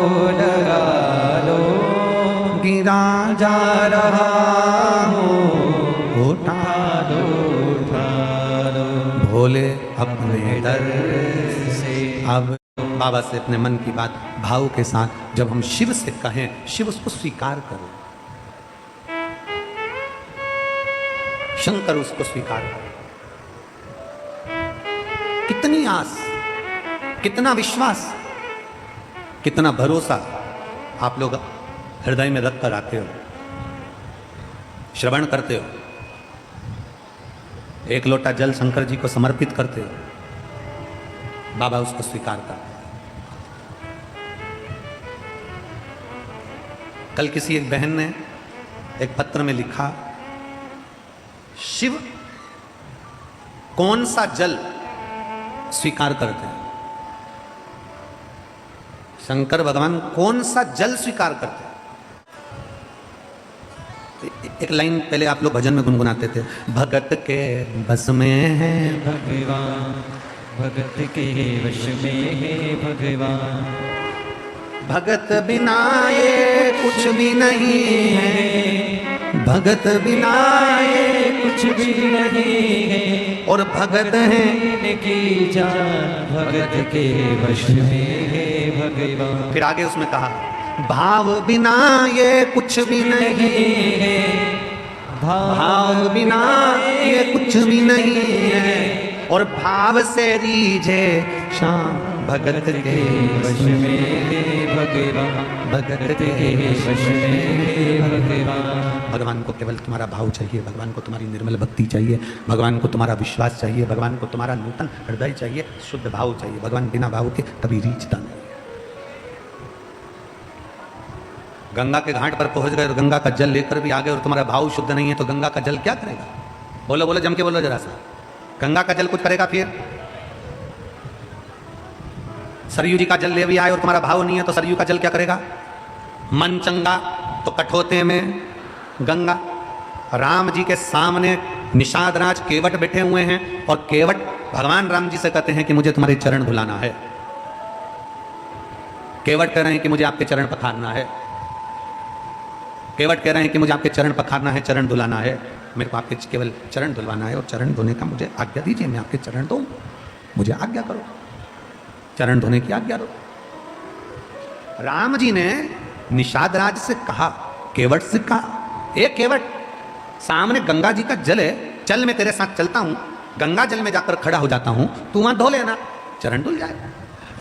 S1: गिरा जा रहा हूँ, उठा लो भोले अपने दर से। अब बाबा से अपने मन की बात भाव के साथ जब हम शिव से कहें, शिव उसको स्वीकार करो, शंकर उसको स्वीकार करो। कितनी आस, कितना विश्वास, कितना भरोसा आप लोग हृदय में रख कर आते हो, श्रवण करते हो, एक लोटा जल शंकर जी को समर्पित करते हो, बाबा उसको स्वीकार करते हैं। कल किसी एक बहन ने एक पत्र में लिखा, शिव कौन सा जल स्वीकार करते हैं, शंकर भगवान कौन सा जल स्वीकार करते हैं। एक लाइन पहले आप लोग भजन में गुनगुनाते थे, भगत के बस में है
S2: भगवान, भगत के वश में है भगवान,
S1: भगत बिना ये कुछ भी नहीं है, भगत बिना ये
S2: कुछ भी नहीं है,
S1: और भगत है
S2: की जान भगत के वश में है भगवान।
S1: फिर आगे उसमें कहा, भाव बिना ये कुछ भी नहीं है, भाव बिना ये कुछ भी नहीं है, और भाव से रीझे शाम भगत के
S2: वश में है भगवान, भगत के वश में है भगवान।
S1: भगवान को केवल तुम्हारा भाव चाहिए, भगवान को तुम्हारी निर्मल भक्ति चाहिए, भगवान को तुम्हारा विश्वास चाहिए, भगवान को तुम्हारा नूतन हृदय चाहिए, शुद्ध भाव चाहिए। भगवान बिना भाव के कभी रीझता नहीं। गंगा के घाट पर पहुंच गए और गंगा का जल लेकर भी आ गए और तुम्हारा भाव शुद्ध नहीं है तो गंगा का जल क्या करेगा? बोलो बोलो, जम के बोलो जरा सा। गंगा का जल कुछ करेगा? फिर सरयू जी का जल ले भी आए और तुम्हारा भाव नहीं है तो सरयू का जल क्या करेगा? मन चंगा तो कठोते में गंगा। राम जी के सामने निषाद राज केवट बैठे हुए हैं और केवट भगवान राम जी से कहते हैं कि मुझे तुम्हारे चरण धुलाना है। केवट कह रहे हैं कि मुझे आपके चरण पखारना है। केवट कह रहे हैं कि मुझे आपके चरण पखारना है, चरण धुलाना है। मेरे को आपके केवल चरण धुलवाना है और चरण धोने का मुझे आज्ञा दीजिए, मैं आपके चरण धोऊं, मुझे आज्ञा करो, चरण धोने की आज्ञा दो। राम जी ने निषाद राज से कहा, केवट से कहा, ए केवट, सामने गंगा जी का जल है, चल मैं तेरे साथ चलता हूं, गंगा जल में जाकर खड़ा हो जाता हूं, तू वहां धो लेना, चरण धुल जाएगा।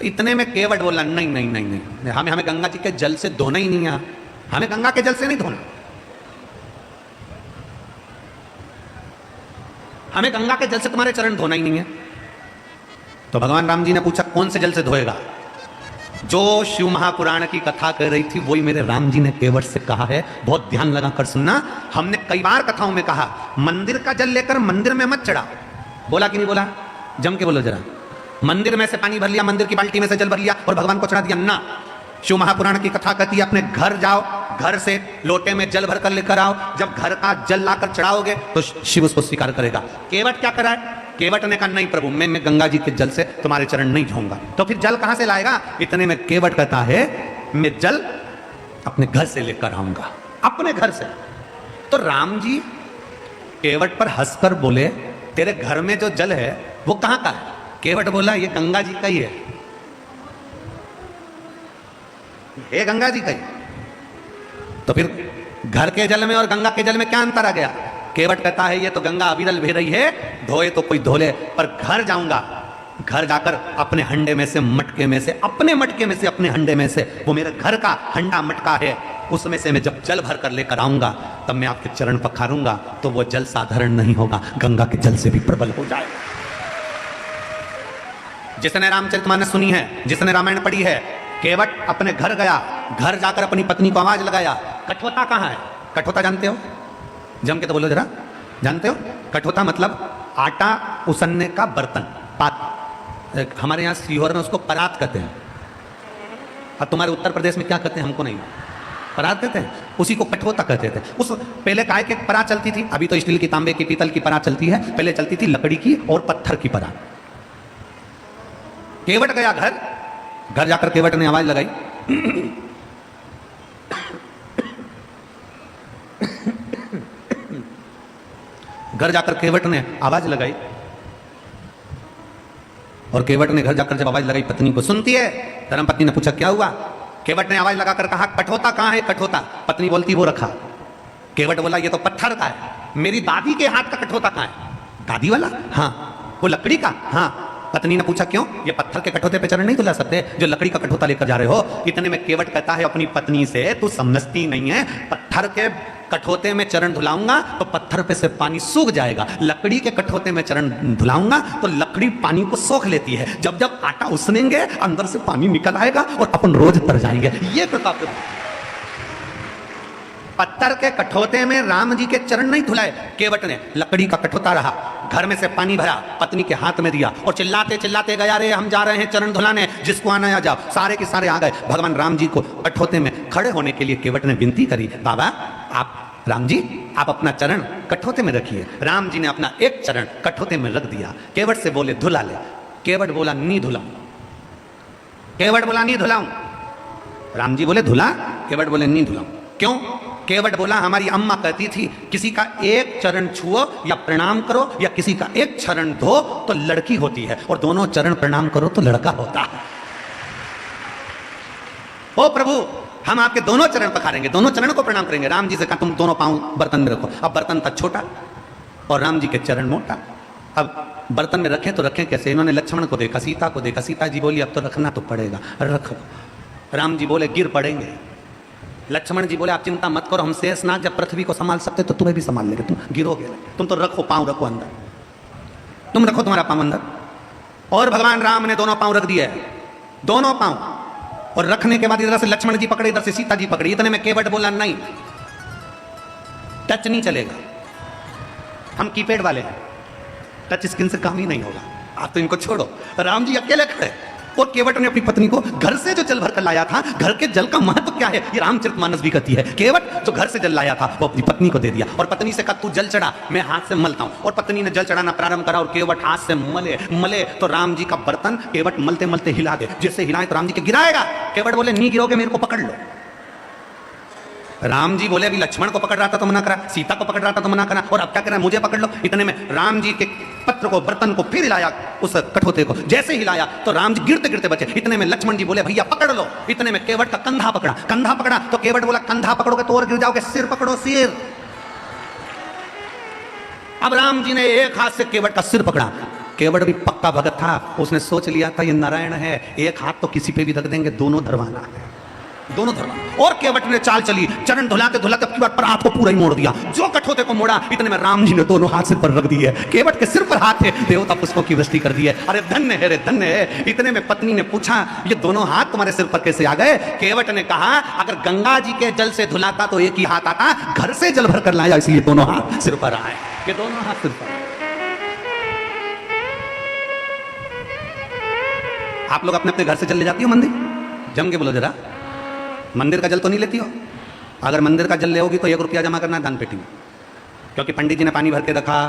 S1: इतने में केवट बोला, नहीं नहीं नहीं नहीं, हमें गंगा जी के जल से धोना ही नहीं है, हमें गंगा के जल से नहीं धोना, हमें गंगा के जल से तुम्हारे चरण धोना ही नहीं है। तो भगवान राम जी ने पूछा, कौन से जल से धोएगा? जो शिव महापुराण की कथा कर रही थी वही मेरे राम जी ने केवट से कहा है। बहुत ध्यान लगाकर सुनना, हमने कई बार कथाओं में कहा, मंदिर का जल लेकर मंदिर में मत चढ़ाओ। बोला कि नहीं बोला? जम के बोलो जरा। मंदिर में से पानी भर लिया, मंदिर की बाल्टी में से जल भर लिया और भगवान को चढ़ा दिया ना। शिव महापुराण की कथा कहती है, अपने घर जाओ, घर से लोटे में जल भरकर लेकर आओ, जब घर का जल लाकर चढ़ाओगे तो शिव उसको स्वीकार करेगा। केवट क्या करा है? केवट ने कहा, नहीं प्रभु, मैं गंगा जी के जल से तुम्हारे चरण नहीं धोऊंगा। तो फिर जल कहां से लाएगा? इतने में केवट कहता है, मैं जल अपने घर से लेकर आऊंगा, अपने घर से। तो राम जी केवट पर हंसकर बोले, तेरे घर में जो जल है वो कहां का है? केवट बोला, ये गंगा जी का ही है, ये गंगा जी का ही। तो फिर घर के जल में और गंगा के जल में क्या अंतर आ गया? केवट कहता है, ये तो गंगा अविरल बह रही है, धोए तो कोई धो ले, पर घर जाऊंगा घर जाकर अपने हंडे में से, मटके में से, अपने मटके में से, अपने हंडे में से, वो मेरे घर का हंडा मटका है, उसमें से मैं जब जल भर कर लेकर आऊंगा तब मैं आपके चरण पखारूंगा तो वो जल साधारण नहीं होगा, गंगा के जल से भी प्रबल हो जाएगा। जिसने रामचरितमानस सुनी है, जिसने रामायण पढ़ी है, केवट अपने घर गया, घर जाकर अपनी पत्नी को आवाज लगाया, कठोता कहाँ है? कठोता जानते हो? जम के तो बोलो जरा, जानते हो? कठोता मतलब आटा उसनने का बर्तन, पात। हमारे यहाँ सीहोर में उसको परात कहते हैं। अब तुम्हारे उत्तर प्रदेश में क्या कहते हैं हमको नहीं, परात कहते हैं, उसी को कठोता कहते थे। उस पहले काय के परात चलती थी, अभी तो स्टील की, तांबे की, पीतल की परात चलती है, पहले चलती थी लकड़ी की और पत्थर की परात। केवट गया घर, घर जाकर केवट ने आवाज लगाई, घर जाकर केवट ने आवाज लगाई, और केवट ने घर जाकर जब आवाज लगाई पत्नी को, सुनती है? धर्म पत्नी ने पूछा क्या हुआ? केवट ने आवाज लगाकर कहा कठोता कहाँ है? कठोता। पत्नी बोलती वो रखा। केवट बोला ये तो पत्थर का है, मेरी दादी के हाथ का कठोता कहाँ है? दादी वाला? हाँ। वो लकड़ी का? हाँ। पत्नी ने पूछा क्यों? ये पत्थर के कठोते पे चरण नहीं धुला सकते जो लकड़ी का कठोता लेकर जा रहे हो? इतने में केवट कहता है अपनी पत्नी से, तू समझती नहीं है, पत्थर के कठोते में चरण धुलाऊंगा तो पत्थर पे से पानी सूख जाएगा, लकड़ी के कठोते में चरण धुलाऊंगा तो लकड़ी पानी को सोख लेती है, जब जब आटा उसनेंगे अंदर से पानी निकल आएगा और अपन रोज तर जाएंगे। ये प्रताप, पत्थर के कठोते में राम जी के चरण नहीं धुलाए केवट ने, लकड़ी का कठोता रहा, घर में से पानी भरा, पत्नी के हाथ में दिया और चिल्लाते चिल्लाते गया, रे हम जा रहे हैं चरण धुलाने, जिसको आना आ जाओ। सारे के सारे आ गए। भगवान राम जी को कठोते में खड़े होने के लिए केवट ने विनती करी, बाबा आप, राम जी आप अपना चरण कठोते में रखिए। राम जी ने अपना एक चरण कठोते में रख दिया। केवट से बोले धुला ले। केवट बोला नहीं धुलाऊं। केवट बोला नहीं धुलाऊं। राम जी बोले धुला। केवट बोले नहीं धुलाऊं। क्यों? केवट बोला हमारी अम्मा कहती थी किसी का एक चरण छुओ या प्रणाम करो या किसी का एक चरण धो तो लड़की होती है, और दोनों चरण प्रणाम करो तो लड़का होता है। ओ प्रभु हम आपके दोनों चरण पखारेंगे, दोनों चरण को प्रणाम करेंगे। राम जी से कहा तुम दोनों पांव बर्तन में रखो। अब बर्तन था छोटा और राम जी के चरण मोटा। अब बर्तन में रखें तो रखें कैसे? इन्होंने लक्ष्मण को देखा, सीता को देखा। सीता जी बोली अब तो रखना तो पड़ेगा, रखो। राम जी बोले गिर पड़ेंगे। लक्ष्मण जी बोले आप चिंता मत करो, हम शेषनाग जब पृथ्वी को संभाल सकते तो तुम्हें भी संभाल लेंगे, तुम गिरोगे, तुम तो रखो, पांव रखो अंदर, तुम रखो तुम्हारा पांव अंदर। और भगवान राम ने दोनों पांव रख दिए, दोनों पांव, और रखने के बाद इधर से लक्ष्मण जी पकड़े, इधर से सीता जी पकड़ी। इतने में केवट बोला नहीं, टच नहीं चलेगा, हम कीपैड वाले हैं, टच स्क्रीन से काम ही नहीं होगा, आप तो इनको छोड़ो। राम जी अकेले खड़े, और केवट ने अपनी पत्नी को घर से जो जल भर कर लाया था, घर के जल का महत्व क्या है ये रामचरितमानस भी कहती है। केवट जो घर से जल लाया था वो अपनी पत्नी को दे दिया, और पत्नी से कहा तू जल चढ़ा, मैं हाथ से मलता हूं। और पत्नी ने जल चढ़ाना प्रारंभ करा और केवट हाथ से मले मले तो राम जी का बर्तन केवट मलते मलते हिला दे। जैसे हिलाए तो राम जी के गिराएगा। केवट बोले नहीं गिरोगे, मेरे को पकड़ लो। राम जी बोले अभी लक्ष्मण को पकड़ रहा था तो मना करा, सीता को पकड़ रहा था तो मना करा, और अब क्या कह रहा है मुझे पकड़ लो। इतने में राम जी के पत्र को, बर्तन को फिर हिलाया, उस कठोते को जैसे हिलाया तो राम जी गिरते गिरते बचे। इतने में लक्ष्मण जी बोले भैया पकड़ लो। इतने में केवट का कंधा पकड़ा, कंधा पकड़ा तो केवट बोला कंधा पकड़ोगे तो और गिर जाओगे, सिर पकड़ो सिर। अब राम जी ने एक हाथ से केवट का सिर पकड़ा। केवट भी पक्का भगत था, उसने सोच लिया था ये नारायण है, एक हाथ तो किसी पे भी रख देंगे, दोनों धरवाना है, दोनों धरवाना। और केवट ने चाल चली, चरण धुलाते धुलाते अपनी बार पर हाथ को पूरा ही मोड़ दिया। जो कठोते को मोड़ा इतने में राम जी ने दोनों हाथ सिर पर रख दिए। केवट के सिर पर हाथ थे, देवता पुष्पों की वृष्टि कर दी है। अरे धन्य है, रे धन्य है। इतने में पत्नी ने पूछा ये दोनों हाथ तुम्हारे सिर पर कैसे आ गए? केवट ने कहा अगर गंगा जी के जल से धुलाता तो एक ही हाथ आता, घर से जल भर कर लाया इसलिए दोनों हाथ सिर पर आए। ये दोनों हाथ सिर पर। आप लोग अपने अपने घर से जल ले जाती हो मंदिर? जम के बोलो जरा, मंदिर का जल तो नहीं लेती हो? अगर मंदिर का जल ले होगी तो 1 रुपया जमा करना दान पेटी में, क्योंकि पंडित जी ने पानी भर के रखा,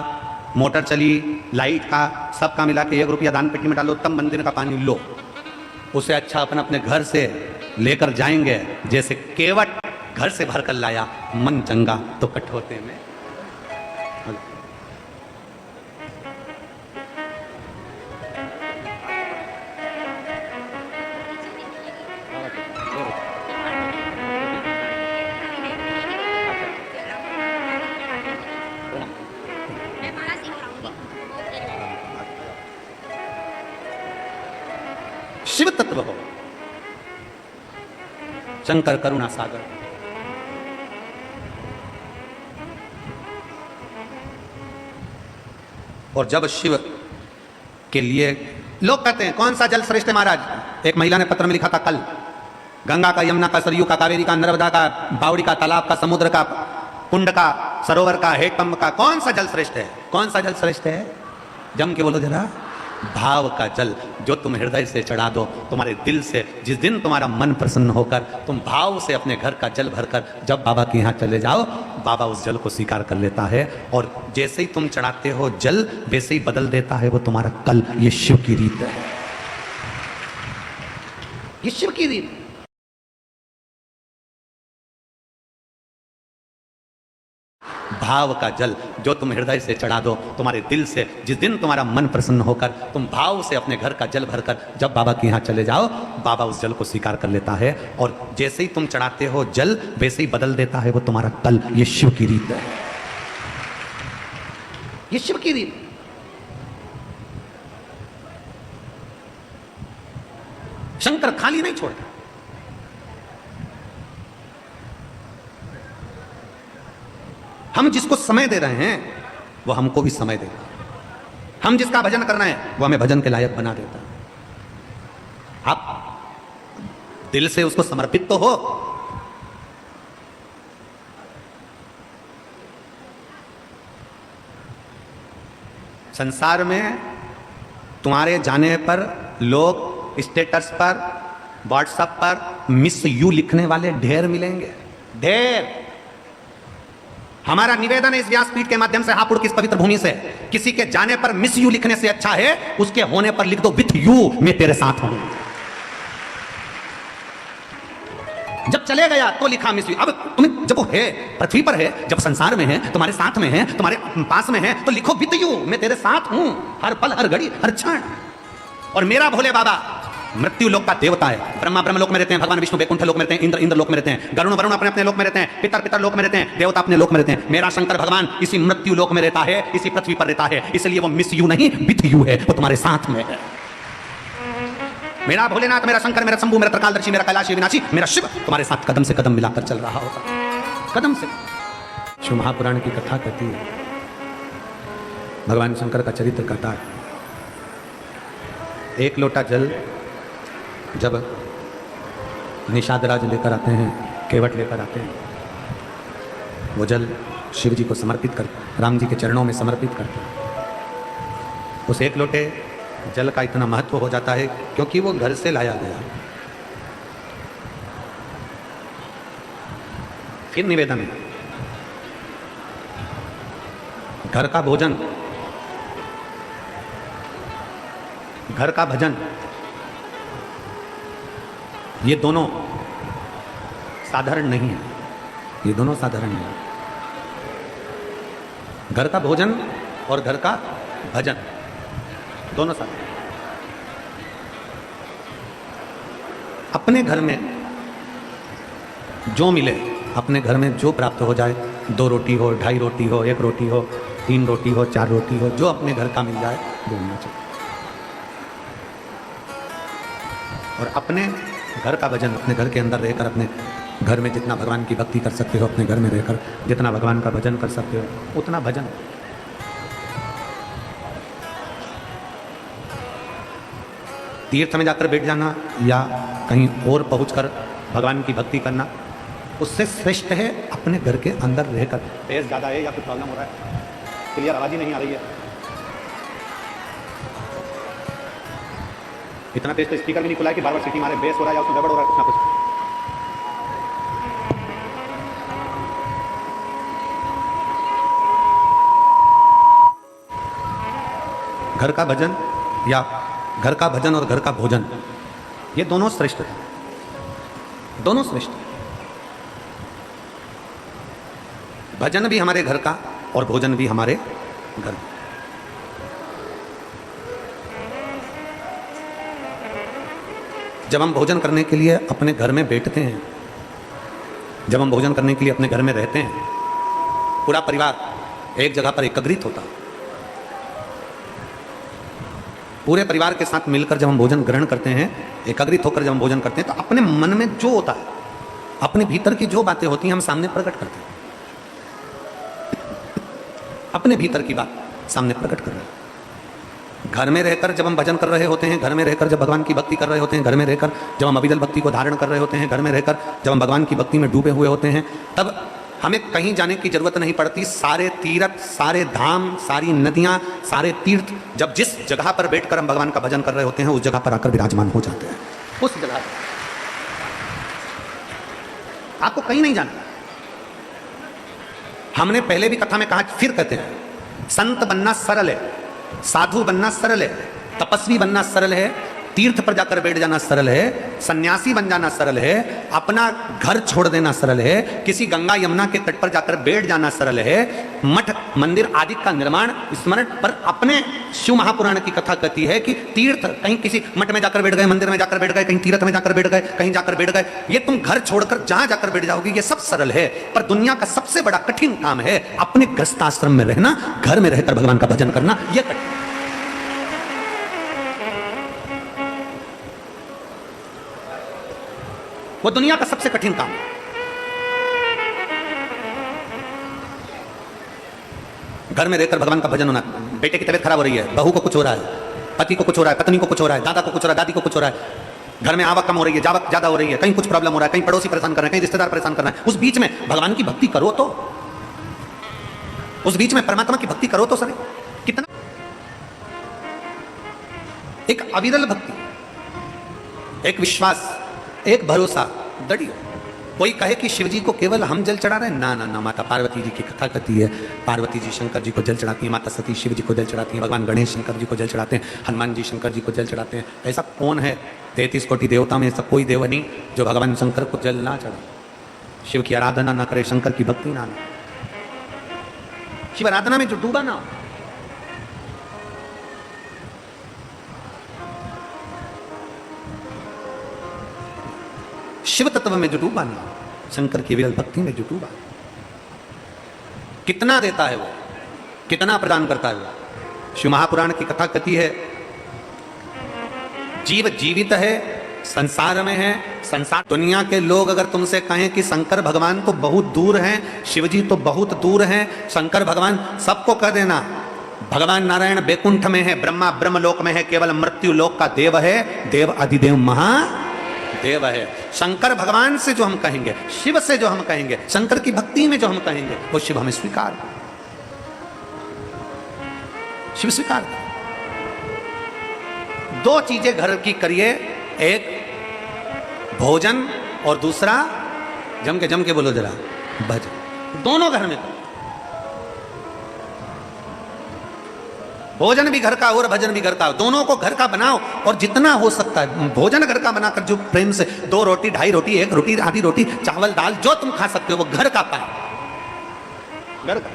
S1: मोटर चली, लाइट का सबका मिला के 1 रुपया दान पेटी में डालो, तब मंदिर का पानी लो। उससे अच्छा अपन अपने घर से लेकर जाएंगे। जैसे केवट घर से भर कर लाया, मन चंगा तो कठोते में। शिव तत्व हो। शंकर करुणा सागर। और जब शिव के लिए लोग कहते हैं कौन सा जल श्रेष्ठ है महाराज, एक महिला ने पत्र में लिखा था कल, गंगा का, यमुना का, सरयू का, कावेरी का, नर्मदा का, बावड़ी का, तालाब का, समुद्र का, कुंड का, सरोवर का, हेकंब का, कौन सा जल श्रेष्ठ है? कौन सा जल श्रेष्ठ है? जम के बोलो जरा। भाव का जल जो तुम हृदय से चढ़ा दो, तुम्हारे दिल से। जिस दिन तुम्हारा मन प्रसन्न होकर तुम भाव से अपने घर का जल भरकर जब बाबा के यहाँ चले जाओ, बाबा उस जल को स्वीकार कर लेता है और जैसे ही तुम चढ़ाते हो जल वैसे ही बदल देता है वो तुम्हारा कल। ये शिव की रीत है, ये शिव की रीत। भाव का जल जो तुम हृदय से चढ़ा दो, तुम्हारे दिल से। जिस दिन तुम्हारा मन प्रसन्न होकर तुम भाव से अपने घर का जल भरकर जब बाबा के यहाँ चले जाओ, बाबा उस जल को स्वीकार कर लेता है और जैसे ही तुम चढ़ाते हो जल वैसे ही बदल देता है वो तुम्हारा कल। ये शिव की रीत है, ये शिव की रीत। शंकर खाली नहीं छोड़ता। हम जिसको समय दे रहे हैं वो हमको भी समय देगा। हम जिसका भजन करना है वो हमें भजन के लायक बना देता है। आप दिल से उसको समर्पित तो हो। संसार में तुम्हारे जाने पर लोग स्टेटस पर, व्हाट्सएप पर मिस यू लिखने वाले ढेर मिलेंगे, ढेर। हमारा निवेदन है इस व्यासपीठ के माध्यम से, हापुड़ की इस पवित्र भूमि से, किसी के जाने पर मिस यू लिखने से अच्छा है उसके होने पर लिख दो विथ यू, मैं तेरे साथ हूं। जब चले गया तो लिखा मिस यू। अब तुम्हें जब वो है, पृथ्वी पर है, जब संसार में है, तुम्हारे साथ में है, तुम्हारे पास में है, तो लिखो विथ यू, मैं तेरे साथ हूं हर पल, हर घड़ी, हर क्षण। और मेरा भोले बाबा मृत्यु लोक का देवता है। ब्रह्मा ब्रह्म लोक में रहते हैं, भगवान विष्णु वैकुंठ लोक में रहते हैं, इंद्र इंद्र लोक में रहते हैं, गरुण वरुण अपने अपने लोक में रहते हैं, पितर पितर लोक में रहते हैं, देवता अपने लोक में रहते हैं। मेरा शंकर भगवान इसी मृत्यु लोक में रहता है, इसी पृथ्वी पर रहता है, इसलिए वो मिस यू नहीं विथ यू है, वो तुम्हारे साथ में है। मेरा भोलेनाथ, मेरा शंकर, मेरा शंभू, मेरा त्रिकालदर्शी, मेरा कैलाशी विनाशी, मेरा शिव तुम्हारे साथ कदम से कदम मिलाकर चल रहा होगा, कदम से। शिव महापुराण की कथा कहती है, भगवान शंकर का चरित्र कहता है, एक लोटा जल जब निषादराज लेकर आते हैं, केवट लेकर आते हैं, वो जल शिव जी को समर्पित कर, राम जी के चरणों में समर्पित करते हैं। उस एक लोटे जल का इतना महत्व हो जाता है क्योंकि वो घर से लाया गया। फिर निवेदन है, घर का भोजन, घर का भजन, ये दोनों साधारण नहीं है, ये दोनों साधारण नहीं है। घर का भोजन और घर का भजन दोनों साधारण। अपने घर में जो मिले, अपने घर में जो प्राप्त हो जाए, 2 रोटी हो, 2.5 रोटी हो, 1 रोटी हो, 3 रोटी हो, 4 रोटी हो, जो अपने घर का मिल जाए वो होना चाहिए। और अपने घर का भजन, अपने घर के अंदर रहकर, अपने घर में जितना भगवान की भक्ति कर सकते हो, अपने घर में रहकर जितना भगवान का भजन कर सकते हो उतना भजन। तीर्थ में जाकर बैठ जाना या कहीं और पहुंचकर भगवान की भक्ति करना, उससे श्रेष्ठ है अपने घर के अंदर रहकर। तेज ज़्यादा है या कुछ प्रॉब्लम हो रहा है? क्लियर आवाज़ ही नहीं आ रही है। इतना तेज तो स्पीकर भी नहीं खुला है कि बार बार सीटी मारे, बेस हो रहा है या उसमें गड़बड़ हो रहा है कुछ ना कुछ। घर का भजन या घर का भजन और घर का भोजन, ये दोनों श्रेष्ठ है, दोनों श्रेष्ठ है। भजन भी हमारे घर का और भोजन भी हमारे घर का। जब हम भोजन करने के लिए अपने घर में बैठते हैं, जब हम भोजन करने के लिए अपने घर में रहते हैं, पूरा परिवार एक जगह पर एकत्रित होता है। पूरे परिवार के साथ मिलकर जब हम भोजन ग्रहण करते हैं, एकाग्रित होकर जब हम भोजन करते हैं, तो अपने मन में जो होता है, अपने भीतर की जो बातें होती हैं, हम सामने प्रकट करते हैं। अपने भीतर की बात सामने प्रकट कर रहे हैं। घर में रहकर जब हम भजन कर रहे होते हैं, घर में रहकर जब भगवान की भक्ति कर रहे होते हैं, घर में रहकर जब हम अविरल भक्ति को धारण कर रहे होते हैं, घर में रहकर जब हम भगवान की भक्ति में डूबे हुए होते हैं, तब हमें कहीं जाने की जरूरत नहीं पड़ती। सारे तीर्थ, सारे धाम, सारी नदियां, सारे तीर्थ जब जिस जगह पर बैठकर हम भगवान का भजन कर रहे होते हैं, उस जगह पर आकर विराजमान हो जाते हैं। उस जगह पर आपको कहीं नहीं जाना। हमने पहले भी कथा में कहा, फिर कहते हैं, संत बनना सरल है, साधु बनना सरल है, तपस्वी बनना सरल है, तीर्थ पर जाकर बैठ जाना सरल है, सन्यासी बन जाना सरल है, अपना घर छोड़ देना सरल है, किसी गंगा यमुना के तट पर जाकर बैठ जाना सरल है, मठ मंदिर आदि का निर्माण स्मरण। पर अपने शिव महापुराण की कथा कहती है कि तीर्थ, कहीं किसी मठ में जाकर बैठ गए, मंदिर में जाकर बैठ गए, कहीं तीर्थ में जाकर बैठ गए, कहीं जाकर बैठ गए, ये तुम घर छोड़कर जहां जाकर बैठ जाओगे, ये सब सरल है। पर दुनिया का सबसे बड़ा कठिन काम है अपने गृहस्थाश्रम में रहना, घर में रहकर भगवान का भजन करना। यह कठिन, वो दुनिया का सबसे कठिन काम है। घर में रहकर भगवान का भजन होना। बेटे की तबीयत खराब हो रही है, बहू को कुछ हो रहा है, पति को कुछ हो रहा है, पत्नी को कुछ हो रहा है, दादा को कुछ हो रहा है, दादी को कुछ हो रहा है, घर में आवक कम हो रही है, जावक ज्यादा हो रही है, कहीं कुछ प्रॉब्लम हो रहा है, कहीं पड़ोसी परेशान कर रहे हैं, कहीं रिश्तेदार परेशान कर रहे हैं। उस बीच में भगवान की भक्ति करो तो, उस बीच में परमात्मा की भक्ति करो तो सर, कितना एक अविरल भक्ति, एक विश्वास, एक भरोसा, दृढ़। कोई कहे कि शिव जी को केवल हम जल चढ़ा रहे हैं, ना ना ना, माता पार्वती जी की कथा कहती है, पार्वती जी शंकर जी को जल चढ़ाती हैं, माता सती शिव जी को जल चढ़ाती हैं, भगवान गणेश शंकर जी को जल चढ़ाते हैं, हनुमान जी शंकर जी को जल चढ़ाते हैं। ऐसा कौन है 33 कोटि देवता में ऐसा कोई देव नहीं जो भगवान शंकर को जल ना चढ़ाए, शिव की आराधना ना करे, शंकर की भक्ति ना करे, शिव आराधना में जो डूबा ना हो। शिव तत्व में जो डूबा ना, शंकर की विरल भक्ति में जो डूबा, कितना देता है वो, कितना प्रदान करता है वो। शिव महापुराण की कथा कहती है, जीव जीवित है, संसार में है, संसार दुनिया के लोग अगर तुमसे कहें कि शंकर भगवान तो बहुत दूर हैं, शिव जी तो बहुत दूर हैं, शंकर भगवान, सबको कह देना भगवान नारायण बैकुंठ में है, ब्रह्मा ब्रह्मलोक में है, केवल मृत्यु लोक का देव है, देव अधिदेव महादेव है। शंकर भगवान से जो हम कहेंगे, शिव से जो हम कहेंगे, शंकर की भक्ति में जो हम कहेंगे, वो शिव हमें स्वीकार, शिव स्वीकार। दो चीजें घर की करिए, एक भोजन और दूसरा जम के बोलो जरा भजन। दोनों घर में, भोजन भी घर का और भजन भी घर का, दोनों को घर का बनाओ। और जितना हो सकता है भोजन घर का बनाकर जो प्रेम से 2 रोटी, 2.5 रोटी, 1 रोटी, आधी रोटी, चावल दाल जो तुम खा सकते हो वो घर का पाओ, घर का।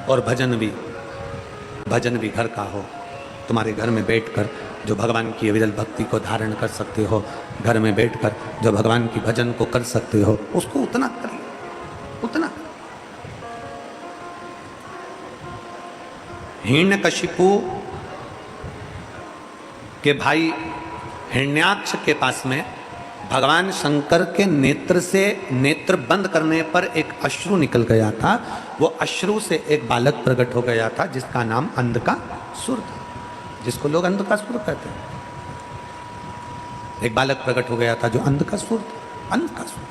S1: और भजन भी घर का हो, तुम्हारे घर में बैठकर जो भगवान की अविरल भक्ति को धारण कर सकते हो, घर में बैठकर जो भगवान की भजन को कर सकते हो, उसको उतना करिए, उतना। हिरण्यकशिपु के भाई हिरण्याक्ष के पास में भगवान शंकर के नेत्र से, नेत्र बंद करने पर एक अश्रु निकल गया था। वो अश्रु से एक बालक प्रकट हो गया था जिसका नाम अंधकासुर था, जिसको लोग अंधकासुर कहते हैं। एक बालक प्रकट हो गया था जो अंधकासुर था, अंधकासुर।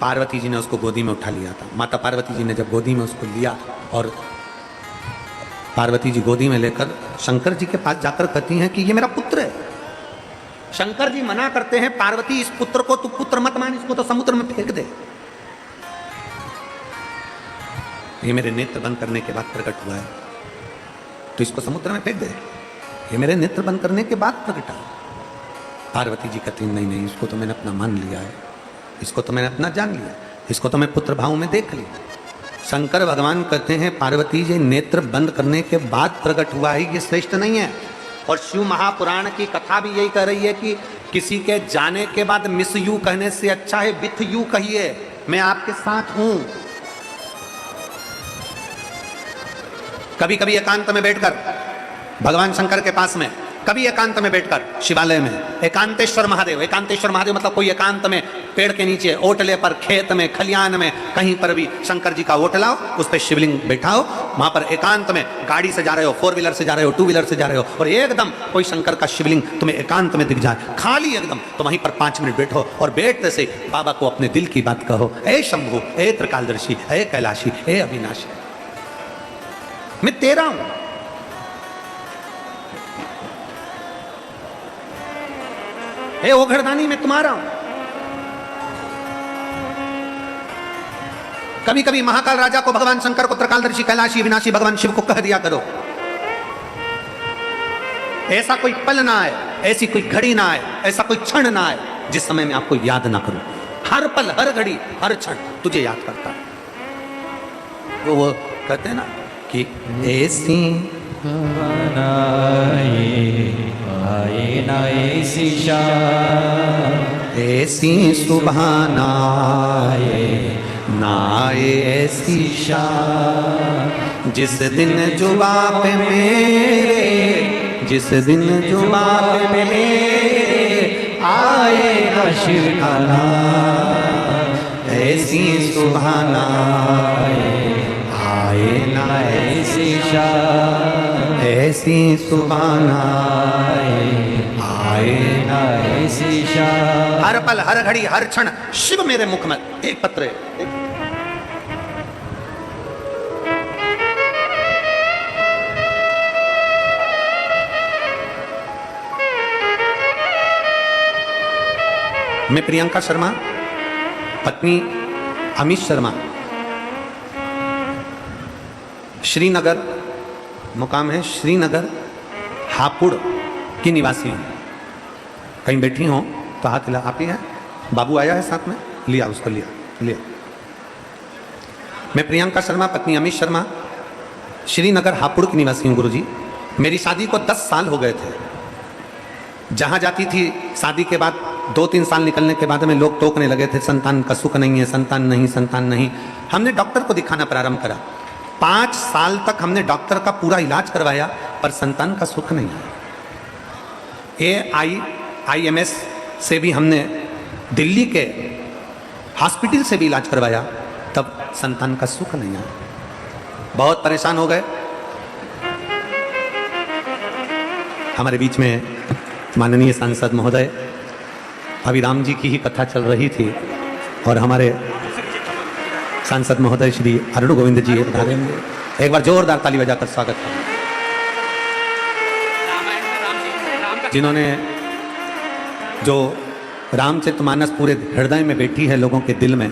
S1: पार्वती जी ने उसको गोदी में उठा लिया था। माता पार्वती जी ने जब गोदी में उसको लिया और पार्वती जी गोदी में लेकर शंकर जी के पास जाकर कहती हैं कि ये मेरा पुत्र है। शंकर जी मना करते हैं, पार्वती इस पुत्र को तू पुत्र मत मान, इसको तो समुद्र में फेंक दे। ये मेरे नेत्र बंद करने के बाद प्रकट हुआ है, तो इसको समुद्र में फेंक दे। ये मेरे नेत्र बंद करने के बाद प्रकट हुआ। पार्वती जी कहती नहीं नहीं, इसको तो मैंने अपना मान लिया है, इसको तो मैंने अपना जान लिया, इसको तो मैं पुत्र भाव में देख लिया। शंकर भगवान कहते हैं पार्वती जी नेत्र बंद करने के बाद प्रकट हुआ है, ये श्रेष्ठ नहीं है। और शिव महापुराण की कथा भी यही कह रही है कि किसी के जाने के बाद मिस यू कहने से अच्छा है विथ यू कहिए, मैं आपके साथ हूं। कभी कभी एकांत में बैठकर भगवान शंकर के पास में, कभी एकांत में बैठकर शिवालय में एकांतेश्वर महादेव, एकांतेश्वर महादेव मतलब कोई एकांत में पेड़ के नीचे, ओटले पर, खेत में, खलियान में, कहीं पर भी शंकर जी का ओट लाओ, उस पर शिवलिंग बैठाओ, वहां पर एकांत में गाड़ी से जा रहे हो, 4 व्हीलर से जा रहे हो, 2 व्हीलर से जा रहे हो, और एकदम कोई शंकर का शिवलिंग तुम्हें एकांत में दिख जाए, खाली एकदम, तो वहीं पर 5 मिनट बैठो और बैठते से बाबा को अपने दिल की बात कहो, ए शंभु, ए त्रिकालदर्शी, ए कैलाशी, ए अविनाशी, मैं तेरा हूं। हे ओघड़दानी, मैं तुम्हारा हूं। कभी कभी महाकाल राजा को, भगवान शंकर को, त्रिकालदर्शी, कैलाशी, अविनाशी भगवान शिव को कह दिया करो। ऐसा कोई पल ना आए, ऐसी कोई घड़ी ना आए, ऐसा कोई क्षण ना आए जिस समय में आपको याद ना करूं। हर पल, हर घड़ी, हर क्षण तुझे याद करता है। वो कहते हैं ना कि ऐसी
S2: आए ना ऐसी शाम,
S1: ऐसी सुबह ना आए, ना आए ऐसी शाम, जिस दिन जुबा पे मेरे, जिस दिन जुबा पे मेरे आए ना शिव का नाम, ऐसी सुबह ना आए ना
S2: ऐसी शाम,
S1: ऐसी सुबह ना आए ना
S2: ऐसी शाम।
S1: हर पल, हर घड़ी, हर क्षण शिव मेरे मुख में। एक पत्र है, मैं प्रियंका शर्मा, पत्नी अमित शर्मा, श्रीनगर, मुकाम है श्रीनगर हापुड़ की निवासी हूँ। कहीं बैठी हो तो हाथ हिला। आप ही हैं? बाबू आया है साथ में, लिया उसको, लिया। मैं प्रियंका शर्मा, पत्नी अमित शर्मा, श्रीनगर हापुड़ की निवासी हूँ गुरुजी। मेरी शादी को 10 साल हो गए थे। जहाँ जाती थी शादी के बाद 2-3 साल निकलने के बाद में लोग टोकने लगे थे, संतान का सुख नहीं है, संतान नहीं, संतान नहीं। हमने डॉक्टर को दिखाना प्रारंभ करा। 5 साल तक हमने डॉक्टर का पूरा इलाज करवाया पर संतान का सुख नहीं आया। AIMS से भी हमने, दिल्ली के हॉस्पिटल से भी इलाज करवाया, तब संतान का सुख नहीं आया। बहुत परेशान हो गए। हमारे बीच में माननीय सांसद महोदय, अभी राम जी की ही कथा चल रही थी और हमारे सांसद महोदय श्री अरुण गोविंद जी पधारेंगे। एक बार जोरदार ताली बजाकर स्वागत करें, जिन्होंने जो रामचरितमानस पूरे हृदय में बैठी है लोगों के दिल में,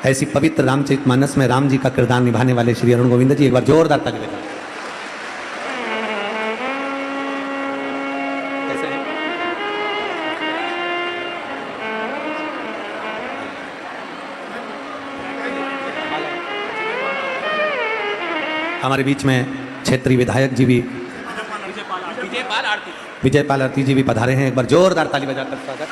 S1: ऐसी पवित्र रामचरितमानस में राम जी का किरदार निभाने वाले श्री अरुण गोविंद जी, एक बार जोरदार ताली बजाएं। कैसे हैं? हमारे बीच में क्षेत्रीय विधायक जी भी, विजयपाल आरती जी भी पधारे हैं। एक बार जोरदार ताली बजाकर स्वागत।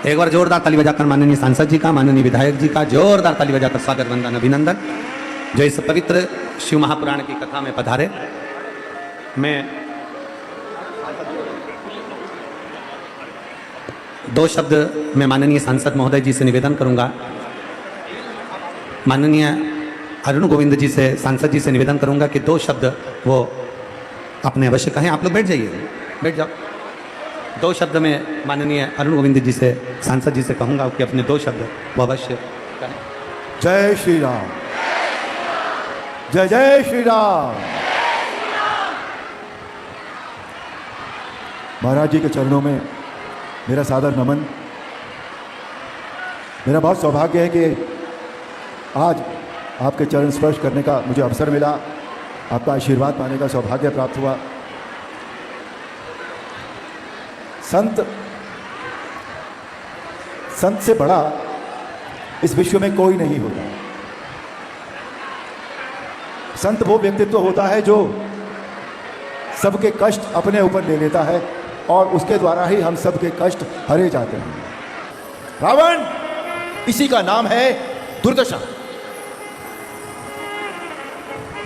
S1: एक बार जोरदार ताली बजाकर माननीय सांसद जी का, माननीय विधायक जी का जोरदार ताली बजाकर स्वागत, वंदन, अभिनंदन, जो इस पवित्र शिव महापुराण की कथा में पधारे। मैं 2 शब्द मैं माननीय सांसद महोदय जी से निवेदन करूंगा, माननीय अरुण गोविंद जी से, सांसद जी से निवेदन करूंगा कि 2 शब्द वो अपने अवश्य कहें। आप लोग बैठ जाइए, बैठ जाओ। 2 शब्द में माननीय अरुण गोविंद जी से, सांसद जी से कहूंगा कि अपने 2 शब्द वो अवश्य कहें।
S3: जय श्री राम, जय जय श्री राम। महाराज जी के चरणों में मेरा सादर नमन। मेरा बहुत सौभाग्य है कि आज आपके चरण स्पर्श करने का मुझे अवसर मिला, आपका आशीर्वाद पाने का सौभाग्य प्राप्त हुआ। संत से बड़ा इस विश्व में कोई नहीं होता। संत वो व्यक्तित्व होता है जो सबके कष्ट अपने ऊपर ले लेता है और उसके द्वारा ही हम सबके कष्ट हरे जाते हैं। रावण, इसी का नाम है दुर्दशा।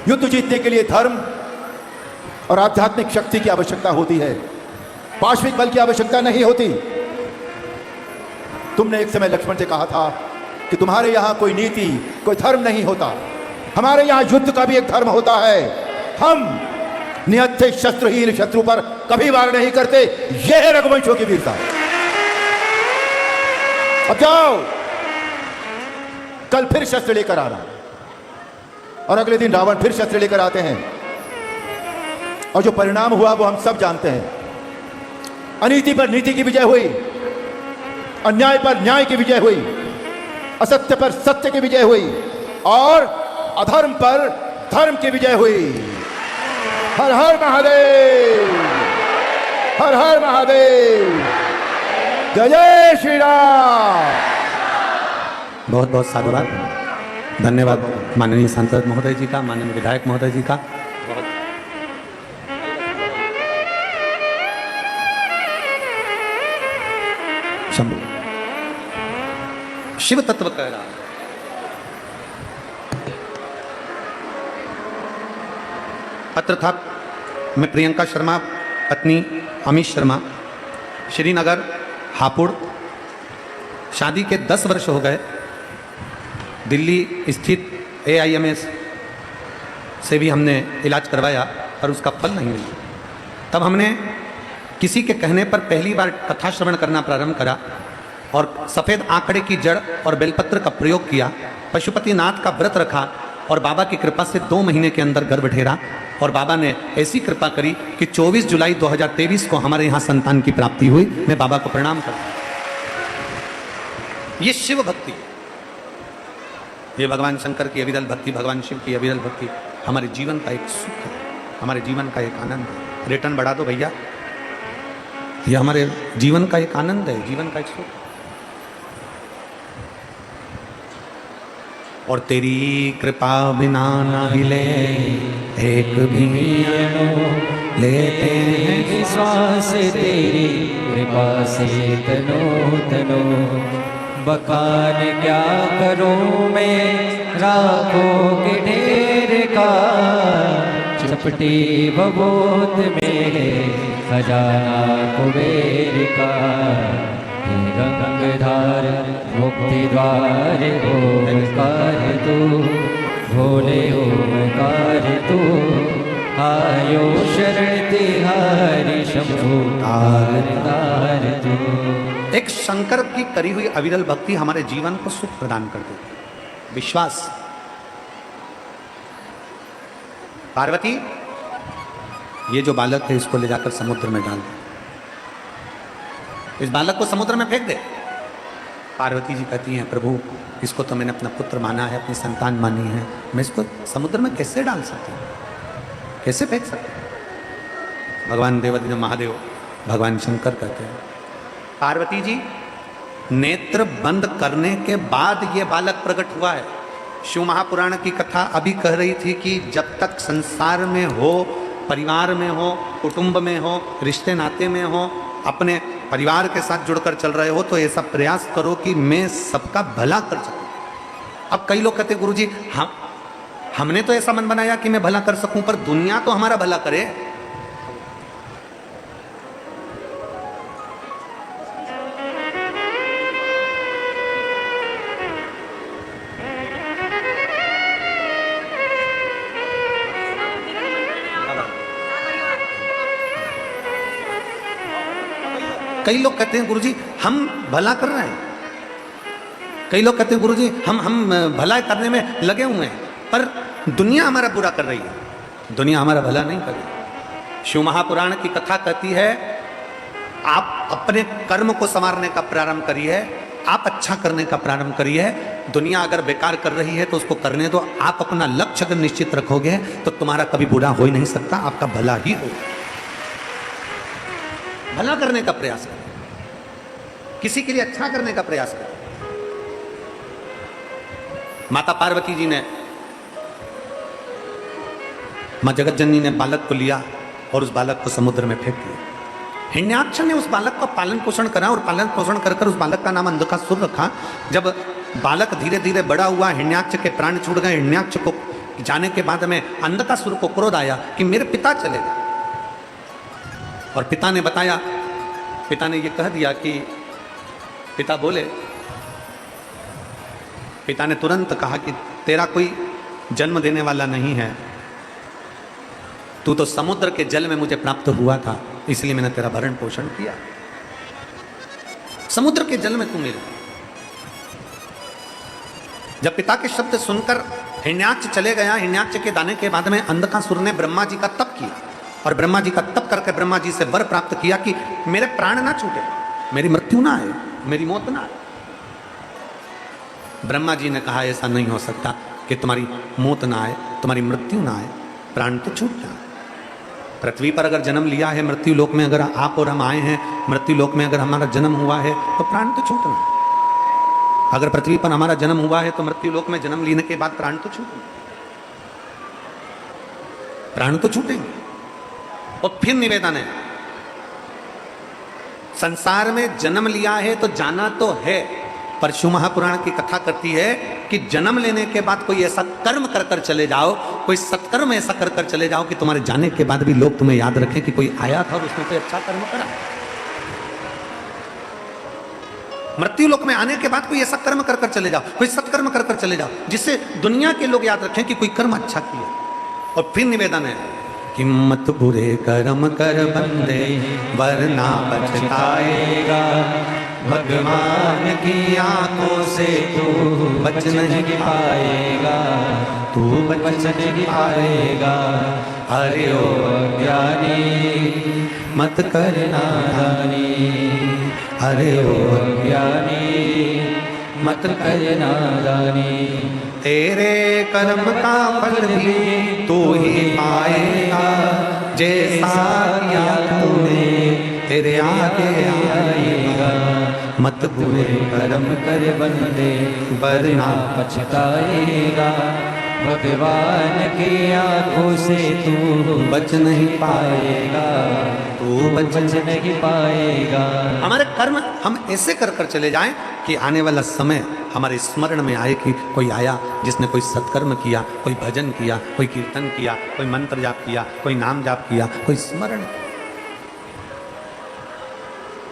S3: युद्ध जीतने के लिए धर्म और आध्यात्मिक शक्ति की आवश्यकता होती है, पाश्विक बल की आवश्यकता नहीं होती। तुमने एक समय लक्ष्मण से कहा था कि तुम्हारे यहां कोई नीति, कोई धर्म नहीं होता। हमारे यहां युद्ध का भी एक धर्म होता है। हम निहत्थे शस्त्रहीन शत्रु पर कभी वार नहीं करते। यह है रघुवंशों की वीरता। अब जाओ, कल फिर शस्त्र लेकर आना, और अगले दिन रावण फिर शस्त्र लेकर आते हैं, और जो परिणाम हुआ वो हम सब जानते हैं। अनीति पर नीति की विजय हुई, अन्याय पर न्याय की विजय हुई, असत्य पर सत्य की विजय हुई, और अधर्म पर धर्म की विजय हुई। हर हर महादेव, हर हर महादेव, जय जय श्री राम।
S1: बहुत बहुत साधुवाद, धन्यवाद माननीय सांसद महोदय जी का, माननीय विधायक महोदय जी का। बहुत शंभु शिव तत्व कह रहा है। पत्र था, मैं प्रियंका शर्मा पत्नी अमित शर्मा, श्रीनगर हापुड़। शादी के 10 वर्ष हो गए। दिल्ली स्थित AIMS से भी हमने इलाज करवाया पर उसका फल नहीं मिला। तब हमने किसी के कहने पर पहली बार कथा श्रवण करना प्रारंभ करा और सफ़ेद आंकड़े की जड़ और बेलपत्र का प्रयोग किया। पशुपतिनाथ का व्रत रखा और बाबा की कृपा से 2 महीने के अंदर गर्भ ठहरा, और बाबा ने ऐसी कृपा करी कि 24 जुलाई 2023 को हमारे यहाँ संतान की प्राप्ति हुई। मैं बाबा को प्रणाम करता हूँ। ये शिव भक्ति, ये भगवान शंकर की अविरल भक्ति, भगवान शिव की अविरल भक्ति हमारे जीवन का एक सुख है, हमारे जीवन का एक आनंद है। रिटर्न बढ़ा दो भैया, ये हमारे जीवन का एक आनंद है, जीवन का एक सुख। और तेरी कृपा बिना न हिले एक भी लेते हैं
S2: श्वास तेरी कृपा से तनो तनो। बखान क्या करूं मैं राखों के ढेर का, चपटी बबोत में खजाना कुबेर का। गंगधार मुक्ति द्वार ओंकार तू, भोले ओंकार तू। आयो शरण तिहारी शंभु तार तू।
S1: एक शंकर की करी हुई अविरल भक्ति हमारे जीवन को सुख प्रदान कर देती है, विश्वास। पार्वती, ये जो बालक है इसको ले जाकर समुद्र में डाल दे, इस बालक को समुद्र में फेंक दे। पार्वती जी कहती हैं, प्रभु इसको तो मैंने अपना पुत्र माना है, अपनी संतान मानी है, मैं इसको समुद्र में कैसे डाल सकती हूँ, कैसे फेंक सकती हूँ? भगवान देवाधिदेव महादेव भगवान शंकर कहते हैं, पार्वती जी नेत्र बंद करने के बाद ये बालक प्रकट हुआ है। शिव महापुराण की कथा अभी कह रही थी कि जब तक संसार में हो, परिवार में हो, कुटुंब में हो, रिश्ते नाते में हो, अपने परिवार के साथ जुड़कर चल रहे हो, तो ऐसा प्रयास करो कि मैं सबका भला कर सकूं। अब कई लोग कहते गुरुजी हमने तो ऐसा मन बनाया कि मैं भला कर सकूं, पर दुनिया तो हमारा भला करे। कई लोग कहते हैं गुरुजी हम भला कर रहे हैं, कई लोग कहते हैं गुरुजी हम भला करने में लगे हुए हैं, पर दुनिया हमारा बुरा कर रही है, दुनिया हमारा भला नहीं कर रही। शिव महापुराण की कथा कहती है, आप अपने कर्म को संवारने का प्रारंभ करिए, आप अच्छा करने का प्रारंभ करिए। दुनिया अगर बेकार कर रही है तो उसको करने दो। आप अपना लक्ष्य अगर निश्चित रखोगे तो तुम्हारा कभी बुरा हो ही नहीं सकता, आपका भला ही होगा। भला करने का प्रयास करें, किसी के लिए अच्छा करने का प्रयास करें। माता पार्वती जी ने, मां जगत जननी ने बालक को लिया और उस बालक को समुद्र में फेंक दिया। हिरण्याक्ष ने उस बालक का पालन पोषण करा और पालन पोषण कर उस बालक का नाम अंधकासुर रखा। जब बालक धीरे धीरे बड़ा हुआ, हिरण्याक्ष के प्राण छूट गए। हिरण्याक्ष को जाने के बाद में अंधकासुर को क्रोध आया कि मेरे पिता चले गए, और पिता ने बताया, पिता ने ये कह दिया कि पिता बोले, पिता ने तुरंत कहा कि तेरा कोई जन्म देने वाला नहीं है, तू तो समुद्र के जल में मुझे प्राप्त हुआ था, इसलिए मैंने तेरा भरण पोषण किया। समुद्र के जल में तू मिला। जब पिता के शब्द सुनकर हिरण्याक्ष चले गया, हिरण्याक्ष के दाने के बाद में अंधकासुर ने ब्रह्मा जी का तप किया, और ब्रह्मा जी का तप करके ब्रह्मा जी से वर प्राप्त किया कि मेरे प्राण ना छूटे, मेरी मृत्यु ना आए, मेरी मौत ना आए। ब्रह्मा जी ने कहा ऐसा नहीं हो सकता कि तुम्हारी मौत ना आए, तुम्हारी मृत्यु ना आए, प्राण तो छूट जाए। पृथ्वी पर अगर जन्म लिया है, मृत्यु लोक में अगर आप और हम आए हैं, मृत्यु लोक में अगर हमारा जन्म हुआ है तो प्राण तो छूटना। अगर पृथ्वी पर हमारा जन्म हुआ है तो मृत्यु लोक में जन्म लेने के बाद प्राण तो छूटेंगे, प्राण तो छूटेंगे। और फिर निवेदन है, संसार में जन्म लिया है तो जाना तो है, पर शिव महापुराण की कथा करती है कि जन्म लेने के बाद कोई ऐसा कर्म कर कर चले जाओ, कोई सत्कर्म ऐसा कर कर चले जाओ कि तुम्हारे जाने के बाद भी लोग तुम्हें याद रखें कि कोई आया था और उसने कोई अच्छा कर्म करा। मृत्यु लोक में आने के बाद कोई ऐसा कर्म कर कर चले जाओ, कोई सत्कर्म कर कर चले जाओ, जिससे दुनिया के लोग याद रखें कि कोई कर्म अच्छा किया। और फिर निवेदन है कि मत बुरे कर्म कर बंदे वरना पछताएगा, भगवान की आंखों से तू बच नहीं पाएगा, तू बच नहीं पाएगा। अरे ओ अज्ञानी मत कर नादानी, अरे ओ अज्ञानी मत कर नादानी। तेरे कर्म का फल भी तू ही पाएगा, जैसा किया तूने तेरे आगे आएगा। मत बुरे कर्म कर बंदे वरना
S2: पछताएगा, भगवान की आंखों से तू
S1: बच नहीं
S2: पाएगा,
S1: तू
S2: बच नहीं पाएगा।
S1: हमारे कर्म हम ऐसे कर कर चले जाएं कि आने वाला समय हमारे स्मरण में आए कि कोई आया जिसने कोई सत्कर्म किया, कोई भजन किया, कोई कीर्तन किया, कोई मंत्र जाप किया, कोई नाम जाप किया, कोई स्मरण,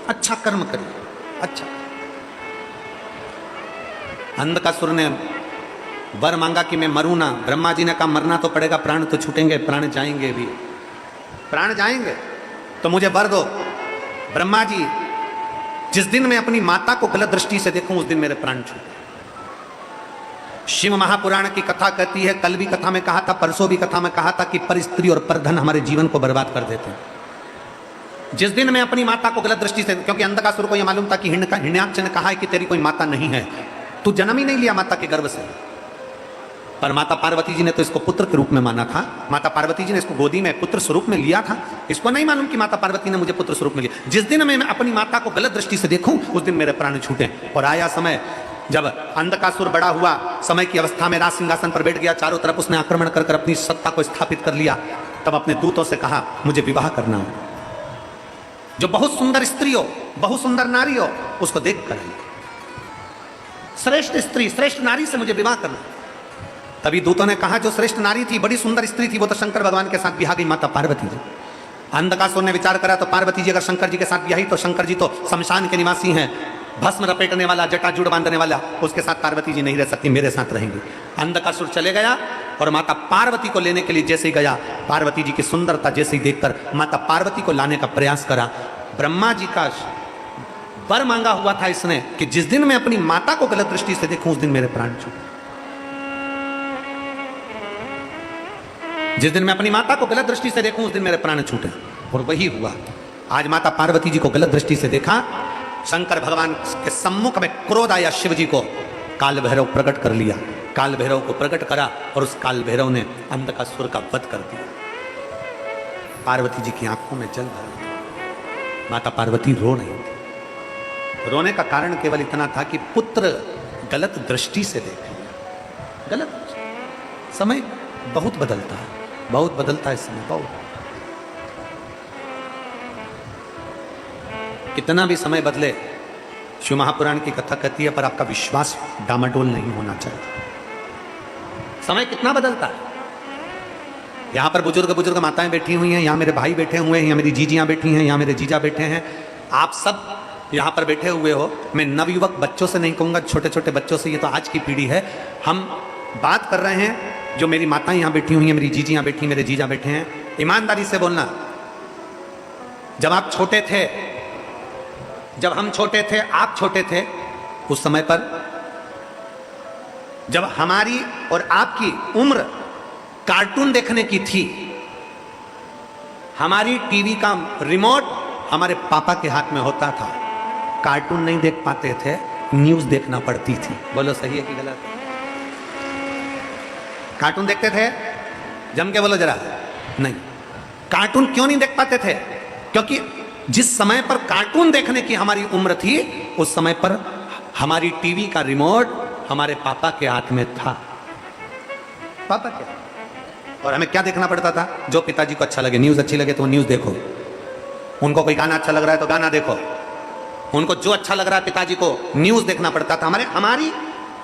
S1: अच्छा कर्म करिए। अच्छा, अंधकासुर ने वर मांगा कि मैं मरूं ना, ब्रह्मा जी ने कहा मरना तो पड़ेगा, प्राण तो छूटेंगे, प्राण जाएंगे भी, प्राण जाएंगे तो मुझे वर दो। ब्रह्मा जी, जिस दिन मैं अपनी माता को गलत दृष्टि से देखूं उस दिन मेरे प्राण छूटे। शिव महापुराण की कथा कहती है, कल भी कथा में कहा था, परसों भी कथा में कहा था कि पर स्त्री और पर धन हमारे जीवन को बर्बाद कर देते हैं। जिस दिन मैं अपनी माता को गलत दृष्टि से, क्योंकि अंधकासुर को यह मालूम था कि हिरण्याक्ष ने कहा है कि तेरी कोई माता नहीं है, तू जन्म ही नहीं लिया माता के गर्भ से। पर माता पार्वती जी ने तो इसको पुत्र के रूप में माना था, माता पार्वती जी ने इसको गोदी में पुत्र स्वरूप में लिया था। इसको नहीं मालूम कि माता पार्वती ने मुझे पुत्र स्वरूप में लिया। जिस दिन मैं अपनी माता को गलत दृष्टि से देखूं उस दिन मेरे प्राण छूटे। और आया समय जब अंधकासुर बड़ा हुआ, समय की अवस्था में राज सिंहासन पर बैठ गया, चारों तरफ उसने आक्रमण कर अपनी सत्ता को स्थापित कर लिया। तब अपने दूतों से कहा मुझे विवाह करना हो, जो बहुत सुंदर स्त्री हो, बहुत सुंदर नारी हो, उसको देख कर श्रेष्ठ स्त्री, श्रेष्ठ नारी से मुझे विवाह करना। तभी दूतों ने कहा जो श्रेष्ठ नारी थी, बड़ी सुंदर स्त्री थी, वो तो शंकर भगवान के साथ ब्याह गई, माता पार्वती जी। अंधकासुर ने विचार करा तो पार्वती जी अगर शंकर जी के साथ ब्याही तो शंकर जी तो शमशान के निवासी हैं, भस्म रपेटने वाला, जटाजूड़ बांधने वाला, उसके साथ पार्वती जी नहीं रह सकती, मेरे साथ रहेंगी। अंधकासुर चले गया और माता पार्वती को लेने के लिए जैसे ही गया, पार्वती जी की सुंदरता जैसे ही देखकर माता पार्वती को लाने का प्रयास करा। ब्रह्मा जी का वर मांगा हुआ था इसने कि जिस दिन मैं अपनी माता को गलत दृष्टि से देखूं उस दिन मेरे प्राण छूटे। जिस दिन मैं अपनी माता को गलत दृष्टि से देखूं उस दिन मेरे प्राण छूटे। और वही हुआ। आज माता पार्वती जी को गलत दृष्टि से देखा, शंकर भगवान के सम्मुख में क्रोध आया, शिव जी को काल भैरव प्रकट कर लिया। काल भैरव को प्रकट करा और उस काल भैरव ने अंधकासुर का वध कर दिया। पार्वती जी की आंखों में जल भरा था, माता पार्वती रो रही थी। रोने का कारण केवल इतना था कि पुत्र गलत दृष्टि से देखे। गलत समय बहुत बदलता है, बहुत बदलता है समय, बहुत। कितना भी समय बदले, शिव महापुराण की कथा कहती है, पर आपका विश्वास डामाडोल नहीं होना चाहिए। समय कितना बदलता है। यहां पर बुजुर्ग माताएं बैठी हुई हैं, यहां मेरे भाई बैठे हुए हैं, यहाँ मेरी जीजियां बैठी हैं, यहाँ मेरे जीजा बैठे हैं, आप सब यहाँ पर बैठे हुए हो। मैं नवयुवक बच्चों से नहीं कहूँगा, छोटे छोटे बच्चों से, ये तो आज की पीढ़ी है। हम बात कर रहे हैं, जो मेरी माताएं यहाँ बैठी हुई हैं, मेरी जीजियाँ बैठी, मेरे जीजा बैठे हैं, ईमानदारी से बोलना। जब आप छोटे थे, जब हम छोटे थे, आप छोटे थे, उस समय पर जब हमारी और आपकी उम्र कार्टून देखने की थी, हमारी टीवी का रिमोट हमारे पापा के हाथ में होता था। कार्टून नहीं देख पाते थे, न्यूज देखना पड़ती थी। बोलो सही है कि गलत? कार्टून देखते थे? जम के बोलो जरा। नहीं। कार्टून क्यों नहीं देख पाते थे? क्योंकि जिस समय पर कार्टून देखने की हमारी उम्र थी, उस समय पर हमारी टीवी का रिमोट हमारे पापा के हाथ में था। पापा के, और हमें क्या देखना पड़ता था? जो पिताजी को अच्छा लगे, न्यूज अच्छी लगे तो न्यूज देखो, उनको कोई गाना अच्छा लग रहा है तो गाना देखो, उनको जो अच्छा लग रहा है पिताजी को न्यूज देखना पड़ता था। हमारी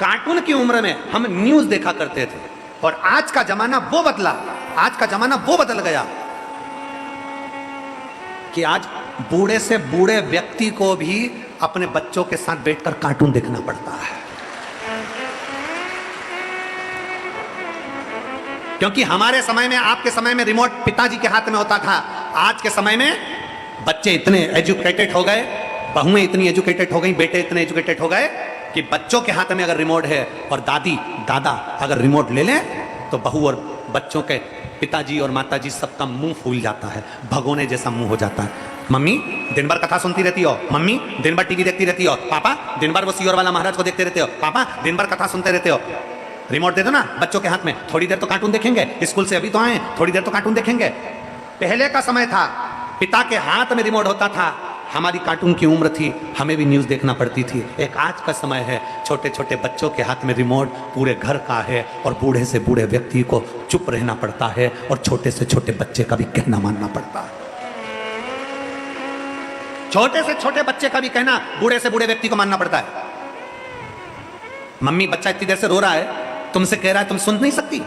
S1: कार्टून की उम्र में हम न्यूज देखा करते थे। और आज का जमाना वो बदला, आज का जमाना वो बदल गया कि आज बूढ़े से बूढ़े व्यक्ति को भी अपने बच्चों के साथ बैठकर कार्टून देखना पड़ता है। क्योंकि हमारे समय में, आपके समय में रिमोट पिताजी के हाथ में होता था। आज के समय में बच्चे इतने एजुकेटेड हो गए, बहुएं इतनी एजुकेटेड हो गई, बेटे इतने एजुकेटेड हो गए कि बच्चों के हाथ में अगर रिमोट है और दादी दादा अगर रिमोट ले लें तो बहू और बच्चों के पिताजी और माताजी सबका मुंह फूल जाता है, भगोने जैसा मुंह हो जाता है। मम्मी दिन भर कथा सुनती रहती हो, मम्मी दिन भर टीवी देखती रहती हो, पापा दिन भर वो सियोर वाला महाराज को देखते रहते हो, पापा दिन भर कथा सुनते रहते हो। रिमोट दे दो ना बच्चों के हाथ में, थोड़ी देर तो कार्टून देखेंगे, स्कूल से अभी तो आए, थोड़ी देर तो कार्टून देखेंगे। पहले का समय था, पिता के हाथ में रिमोट होता था, हमारी कार्टून की उम्र थी, हमें भी न्यूज देखना पड़ती थी। एक आज का समय है, छोटे छोटे बच्चों के हाथ में रिमोट पूरे घर का है, और बूढ़े से बूढ़े व्यक्ति को चुप रहना पड़ता है, और छोटे से छोटे बच्चे का भी कहना मानना पड़ता है। छोटे से छोटे बच्चे का भी कहना बूढ़े से बूढ़े व्यक्ति को मानना पड़ता है। मम्मी बच्चा इतनी देर से रो रहा है, तुमसे कह रहा है, तुम सुन नहीं सकती।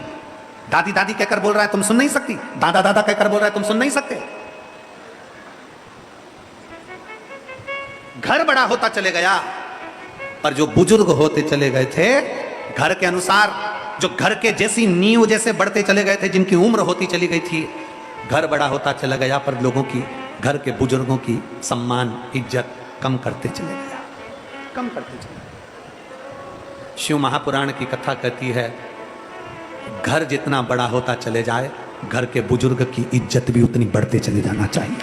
S1: दादी दादी कहकर बोल रहा है, तुम सुन नहीं सकती। दादा दादा कहकर बोल रहा है, तुम सुन नहीं सकते। घर बड़ा होता चले गया, पर जो बुजुर्ग होते चले गए थे, घर के अनुसार, जो घर के जैसी नींव जैसे बढ़ते चले गए थे, जिनकी उम्र होती चली गई थी, घर बड़ा होता चला गया, पर लोगों की, घर के बुजुर्गों की सम्मान इज्जत कम करते चले गया, कम करते चले गया। शिव महापुराण की कथा कहती है, घर जितना बड़ा होता चले जाए, घर के बुजुर्ग की इज्जत भी उतनी बढ़ते चले जाना चाहिए।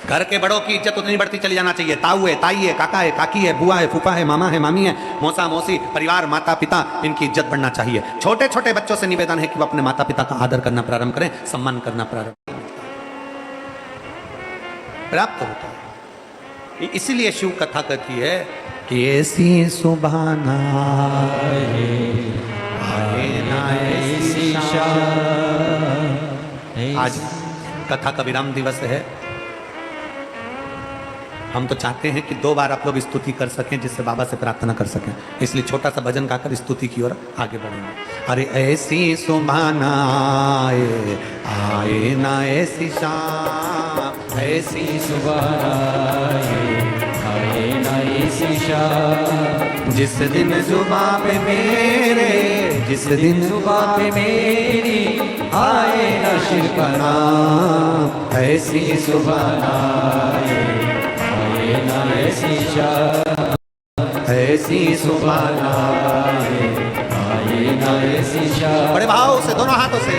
S1: घर के बड़ों की इज्जत उतनी बढ़ती चली जाना चाहिए। ताऊ है, ताई है, काका है, काकी है, बुआ है, फूफा है, मामा है, मामी है, मौसा मौसी, परिवार, माता पिता, इनकी इज्जत बढ़ना चाहिए। छोटे छोटे बच्चों से निवेदन है कि वो अपने माता पिता का आदर करना प्रारंभ करें, सम्मान करना प्राप्त होता है। इसीलिए शिव कथा कहती है कि ऐसी सुभाना आए ना ऐसी शाम। आज कथा का विराम दिवस है। हम तो चाहते हैं कि 2 बार आप लोग स्तुति कर सकें, जिससे बाबा से प्रार्थना कर सकें, इसलिए छोटा सा भजन गाकर स्तुति की ओर आगे बढ़ेंगे। अरे ऐसी सुभाना आए ना ऐसी शाम, ऐसी
S2: सुभाना आए ना ऐसी शाम,
S1: जिस दिन जुबां पे मेरे, जिस दिन
S2: जुबां पे मेरी आए ना शिव का नाम,
S1: ऐसी
S2: सुभाना आए ना ऐसी शाम,
S1: ऐसी सुभाना
S2: आए ना ऐसी शाम।
S1: बड़े भाव से दोनों हाथों से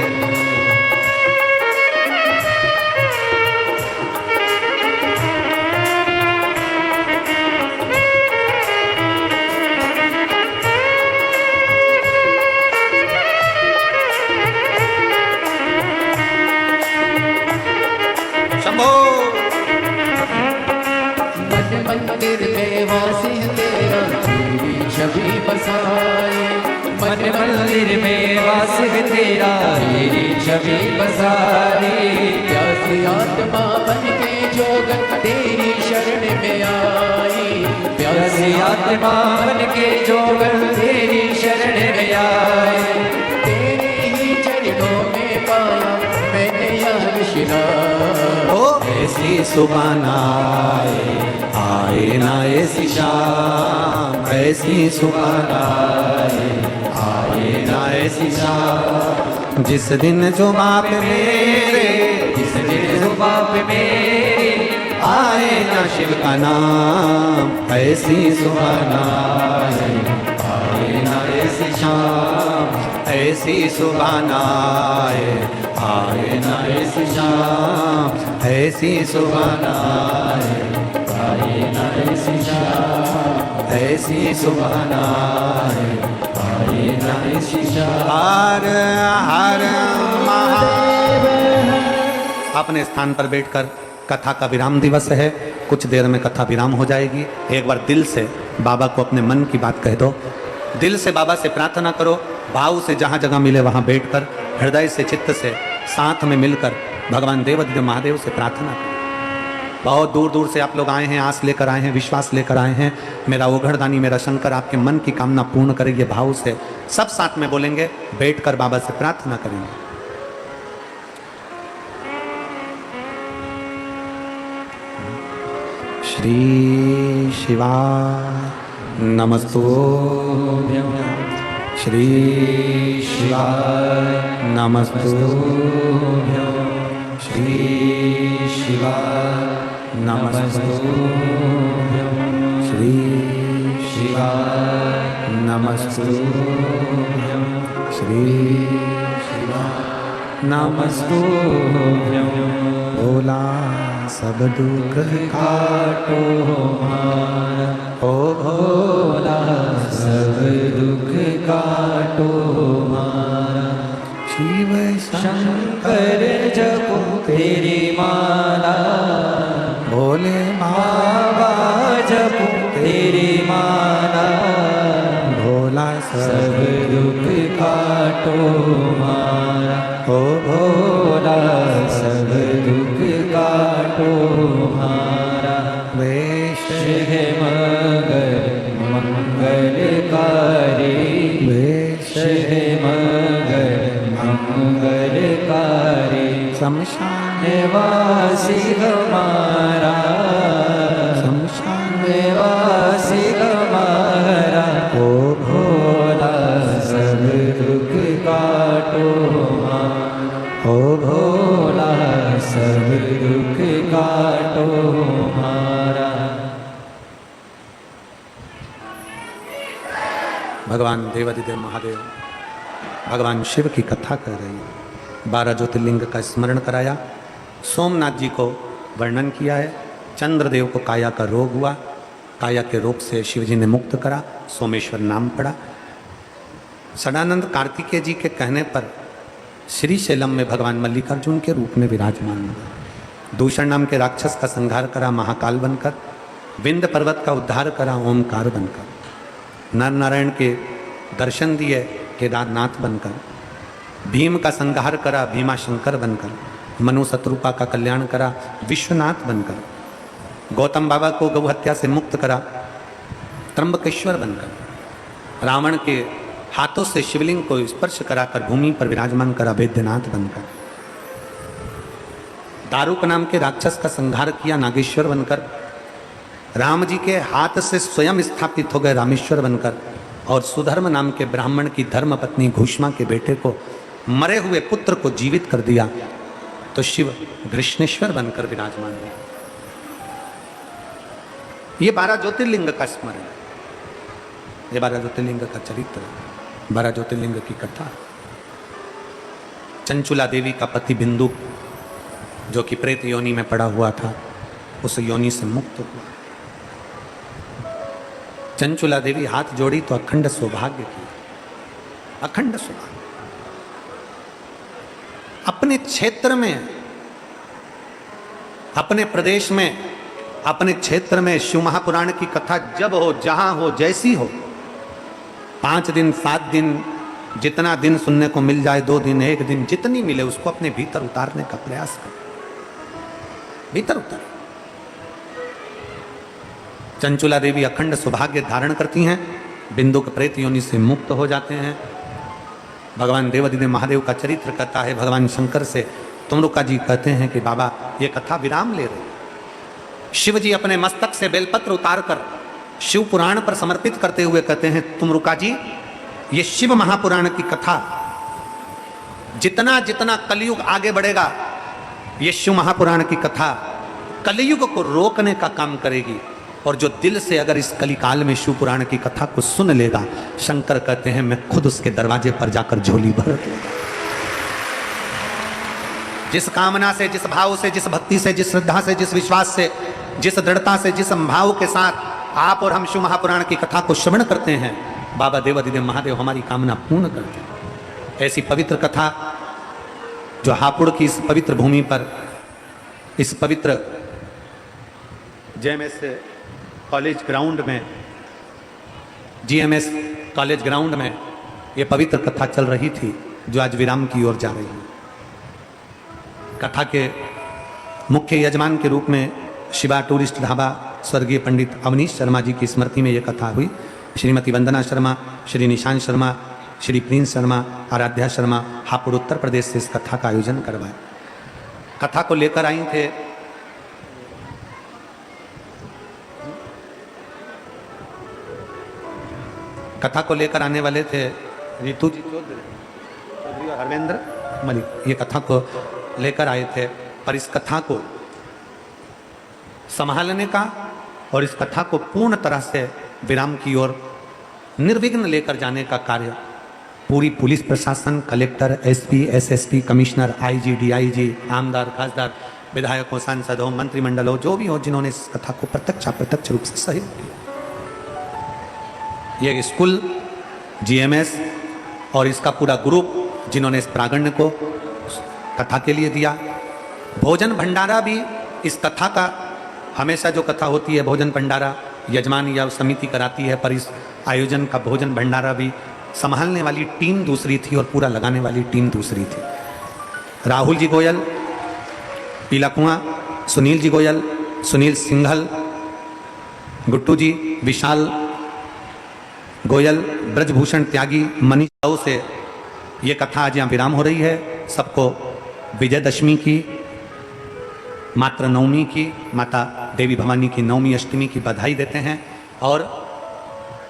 S1: शंभो।
S2: मंदिर में वासी तेरा तेरी छवि बसाए, मन मंदिर में वास है तेरा, तेरी छवि बसारी।
S4: प्यासी आत्मा बन के जोगन तेरी शरण में आई,
S2: प्यासी आत्मा बन के जोगन तेरी शरण में आए।
S4: तेरे ही चरणों में पाया मैंने यह विश्राम।
S1: ओ ऐसी सुबह आए ना ऐसी शाम, ऐसी सुबह आए ना ऐसी शाम, जिस दिन जुमा पे मेरे,
S2: जिस दिन जुबा पे मेरे
S1: आए ना शिव का नाम, ऐसी सुबह आए ना ऐसी शाम, ऐसी सुबह आए ना ऐसी शाम, ऐसी सुबह आए ना ऐसी शाम, ऐसी सुबह आए ना ऐसी शाम। हर हर महादेव। अपने स्थान पर बैठकर कथा का विराम दिवस है, कुछ देर में कथा विराम हो जाएगी। एक बार दिल से बाबा को अपने मन की बात कह दो, दिल से बाबा से प्रार्थना करो, भाव से जहाँ जगह मिले वहाँ बैठकर हृदय से चित्त से साथ में मिलकर भगवान देवाधिदेव महादेव से प्रार्थना करो। बहुत दूर दूर से आप लोग आए हैं, आस लेकर आए हैं, विश्वास लेकर आए हैं। मेरा ओघड़दानी, मेरा शंकर आपके मन की कामना पूर्ण करेंगे। भाव से सब साथ में बोलेंगे, बैठकर बाबा से प्रार्थना करेंगे। श्री शिवा नमस्तुभ्यं, श्री शिवा नमस्तुभ्यं, श्री शिवा नमस्तुभ्यं, श्री शिवा नमस्तुभ्यं, श्री शिवा नमस्तुभ्यं। भोला सब दुख काटो हमारा, ओ भोला
S2: सब दुख काटो हमारा।
S1: शिव
S2: शंकर जपो तेरी माला,
S1: भोले
S2: बाबा जपो तेरी माला।
S1: भोला
S2: सब दुख काटो हमारा,
S1: ओ
S2: भोला सब दुख काटो हमारा।
S1: वेश
S2: है मगर मंगलकारी,
S1: वेश
S2: है मगर मंगलकारी।
S1: शमशान
S2: निवासी हमारा,
S1: शमशान
S2: निवासी हमारा।
S1: ओ
S2: भोला सब दुख काटो हमारा,
S1: ओ
S2: भोला सब दुख काटो हमारा।
S1: भगवान देवाधिदेव महादेव भगवान शिव की कथा कर रही है। 12 ज्योतिर्लिंग का स्मरण कराया, सोमनाथ जी को वर्णन किया है। चंद्रदेव को काया का रोग हुआ, काया के रोग से शिव जी ने मुक्त करा, सोमेश्वर नाम पड़ा। सदानंद कार्तिकेय जी के कहने पर श्रीशैलम में भगवान मल्लिकार्जुन के रूप में विराजमान हुए। दूषण नाम के राक्षस का संहार करा महाकाल बनकर, विंध्य पर्वत का उद्धार करा ओमकार बनकर, नर नारायण के दर्शन दिए केदारनाथ बनकर, भीम का संहार करा भीमाशंकर बनकर, मनु शत्रुपा का कल्याण करा विश्वनाथ बनकर, गौतम बाबा को गौ हत्या से मुक्त करा त्र्यंबकेश्वर बनकर, रावण के हाथों से शिवलिंग को स्पर्श कराकर भूमि पर विराजमान करा वैद्यनाथ बनकर, दारुक नाम के राक्षस का संहार किया नागेश्वर बनकर, राम जी के हाथ से स्वयं स्थापित हो गए रामेश्वर बनकर, और सुधर्म नाम के ब्राह्मण की धर्म पत्नी घूष्मा के बेटे को, मरे हुए पुत्र को जीवित कर दिया, तो शिव कृष्णेश्वर बनकर विराजमान हुए। ये 12 ज्योतिर्लिंग का स्मरण है, ये 12 ज्योतिर्लिंग का चरित्र, 12 ज्योतिर्लिंग की कथा। चंचुला देवी का पति बिंदु जो कि प्रेत योनि में पड़ा हुआ था, उस योनि से मुक्त हुआ। चंचुला देवी हाथ जोड़ी तो अखंड सौभाग्य की, अखंड सौभाग्य। अपने क्षेत्र में, अपने प्रदेश में, अपने क्षेत्र में शिव महापुराण की कथा जब हो, जहां हो, जैसी हो, 5 दिन, 7 दिन, जितना दिन सुनने को मिल जाए, 2 दिन, 1 दिन, जितनी मिले उसको अपने भीतर उतारने का प्रयास करें, भीतर उतार। चंचुला देवी अखंड सौभाग्य धारण करती हैं, बिंदु के प्रेत योनि से मुक्त हो जाते हैं। भगवान देवादिदेव महादेव का चरित्र कहता है भगवान शंकर से, तुमरुका जी कहते हैं कि बाबा ये कथा विराम ले रहे। शिव जी अपने मस्तक से बेलपत्र उतार कर शिव पुराण पर समर्पित करते हुए कहते हैं, तुमरुका जी ये शिव महापुराण की कथा जितना जितना कलयुग आगे बढ़ेगा, ये शिव महापुराण की कथा कलयुग को रोकने का काम करेगी। और जो दिल से अगर इस कलिकाल में शिव पुराण की कथा को सुन लेगा, शंकर कहते हैं मैं खुद उसके दरवाजे पर जाकर झोली भर दूंगा। जिस कामना से, जिस भाव से, जिस भक्ति से, जिस श्रद्धा से, जिस विश्वास से, जिस दृढ़ता से, जिस भाव के साथ आप और हम शिव महापुराण की कथा को श्रवण करते हैं, बाबा देवादिदेव महादेव हमारी कामना पूर्ण करते हैं। ऐसी पवित्र कथा जो हापुड़ की इस पवित्र भूमि पर, इस पवित्र जेएमएस कॉलेज ग्राउंड में, जीएमएस कॉलेज ग्राउंड में ये पवित्र कथा चल रही थी, जो आज विराम की ओर जा रही है। कथा के मुख्य यजमान के रूप में शिवा टूरिस्ट ढाबा स्वर्गीय पंडित अवनीश शर्मा जी की स्मृति में यह कथा हुई। श्रीमती वंदना शर्मा, श्री निशांत शर्मा, श्री प्रिंस शर्मा, आराध्या शर्मा हापुड़ उत्तर प्रदेश से इस कथा का आयोजन करवाया। कथा को लेकर आई थे कथा को लेकर आने वाले थे रितु जी चौधरी और हरवेंद्र मलिक। ये कथा को लेकर आए थे, पर इस कथा को संभालने का और इस कथा को पूर्ण तरह से विराम की ओर निर्विघ्न लेकर जाने का कार्य पूरी पुलिस प्रशासन, collector, SP, SSP, commissioner, IG, DIG, आमदार, खासदार, विधायकों, सांसदों, मंत्रिमंडल हो, जो भी हो, जिन्होंने इस कथा को प्रत्यक्ष अप्रत्यक्ष रूप से सहयोग किया। यह स्कूल, जीएमएस और इसका पूरा ग्रुप जिन्होंने इस प्रांगण को कथा के लिए दिया। भोजन भंडारा भी इस कथा का, हमेशा जो कथा होती है भोजन भंडारा यजमान या समिति कराती है, पर इस आयोजन का भोजन भंडारा भी संभालने वाली टीम दूसरी थी और पूरा लगाने वाली टीम दूसरी थी। राहुल जी गोयल, पीला कुआं, सुनील जी गोयल, सुनील सिंघल, गुट्टू जी, विशाल गोयल, ब्रजभूषण त्यागी, मनीष साहू से ये कथा आज यहाँ विराम हो रही है। सबको विजयदशमी की, मात्र नवमी की, माता देवी भवानी की नवमी अष्टमी की बधाई देते हैं। और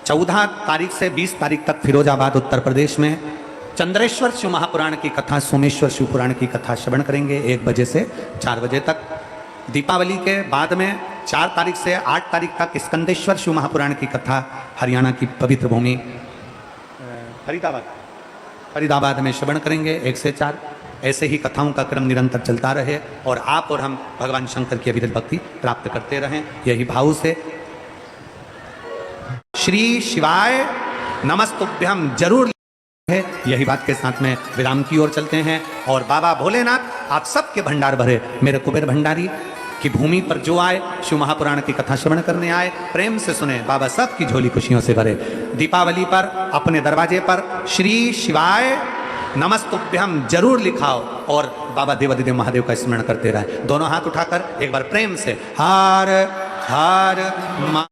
S1: 14 तारीख से 20 तारीख तक फिरोजाबाद उत्तर प्रदेश में चंद्रेश्वर शिव महापुराण की कथा, सोमेश्वर शिव पुराण की कथा श्रवण करेंगे 1 बजे से 4 बजे तक। दीपावली के बाद में 4 तारीख से 8 तारीख तक स्कंदेश्वर शिव महापुराण की कथा हरियाणा की पवित्र भूमि फरीदाबाद में श्रवण करेंगे 1 से 4। ऐसे ही कथाओं का क्रम निरंतर चलता रहे और आप और हम भगवान शंकर की अविरत भक्ति प्राप्त करते रहें, यही भाव से श्री शिवाय नमस्तुभ्यम जरूर है। यही बात के साथ में विराम की ओर चलते हैं। और बाबा भोलेनाथ आप सबके भंडार भरे। मेरे कुबेर भंडारी की भूमि पर जो आए, शिव महापुराण की कथा श्रवण करने आए, प्रेम से सुने, बाबा सबकी झोली खुशियों से भरे। दीपावली पर अपने दरवाजे पर श्री शिवाय नमस्तुभ्यम जरूर लिखाओ और बाबा देवादिदेव महादेव का स्मरण करते रहे। दोनों हाथ उठाकर एक बार प्रेम से हर हर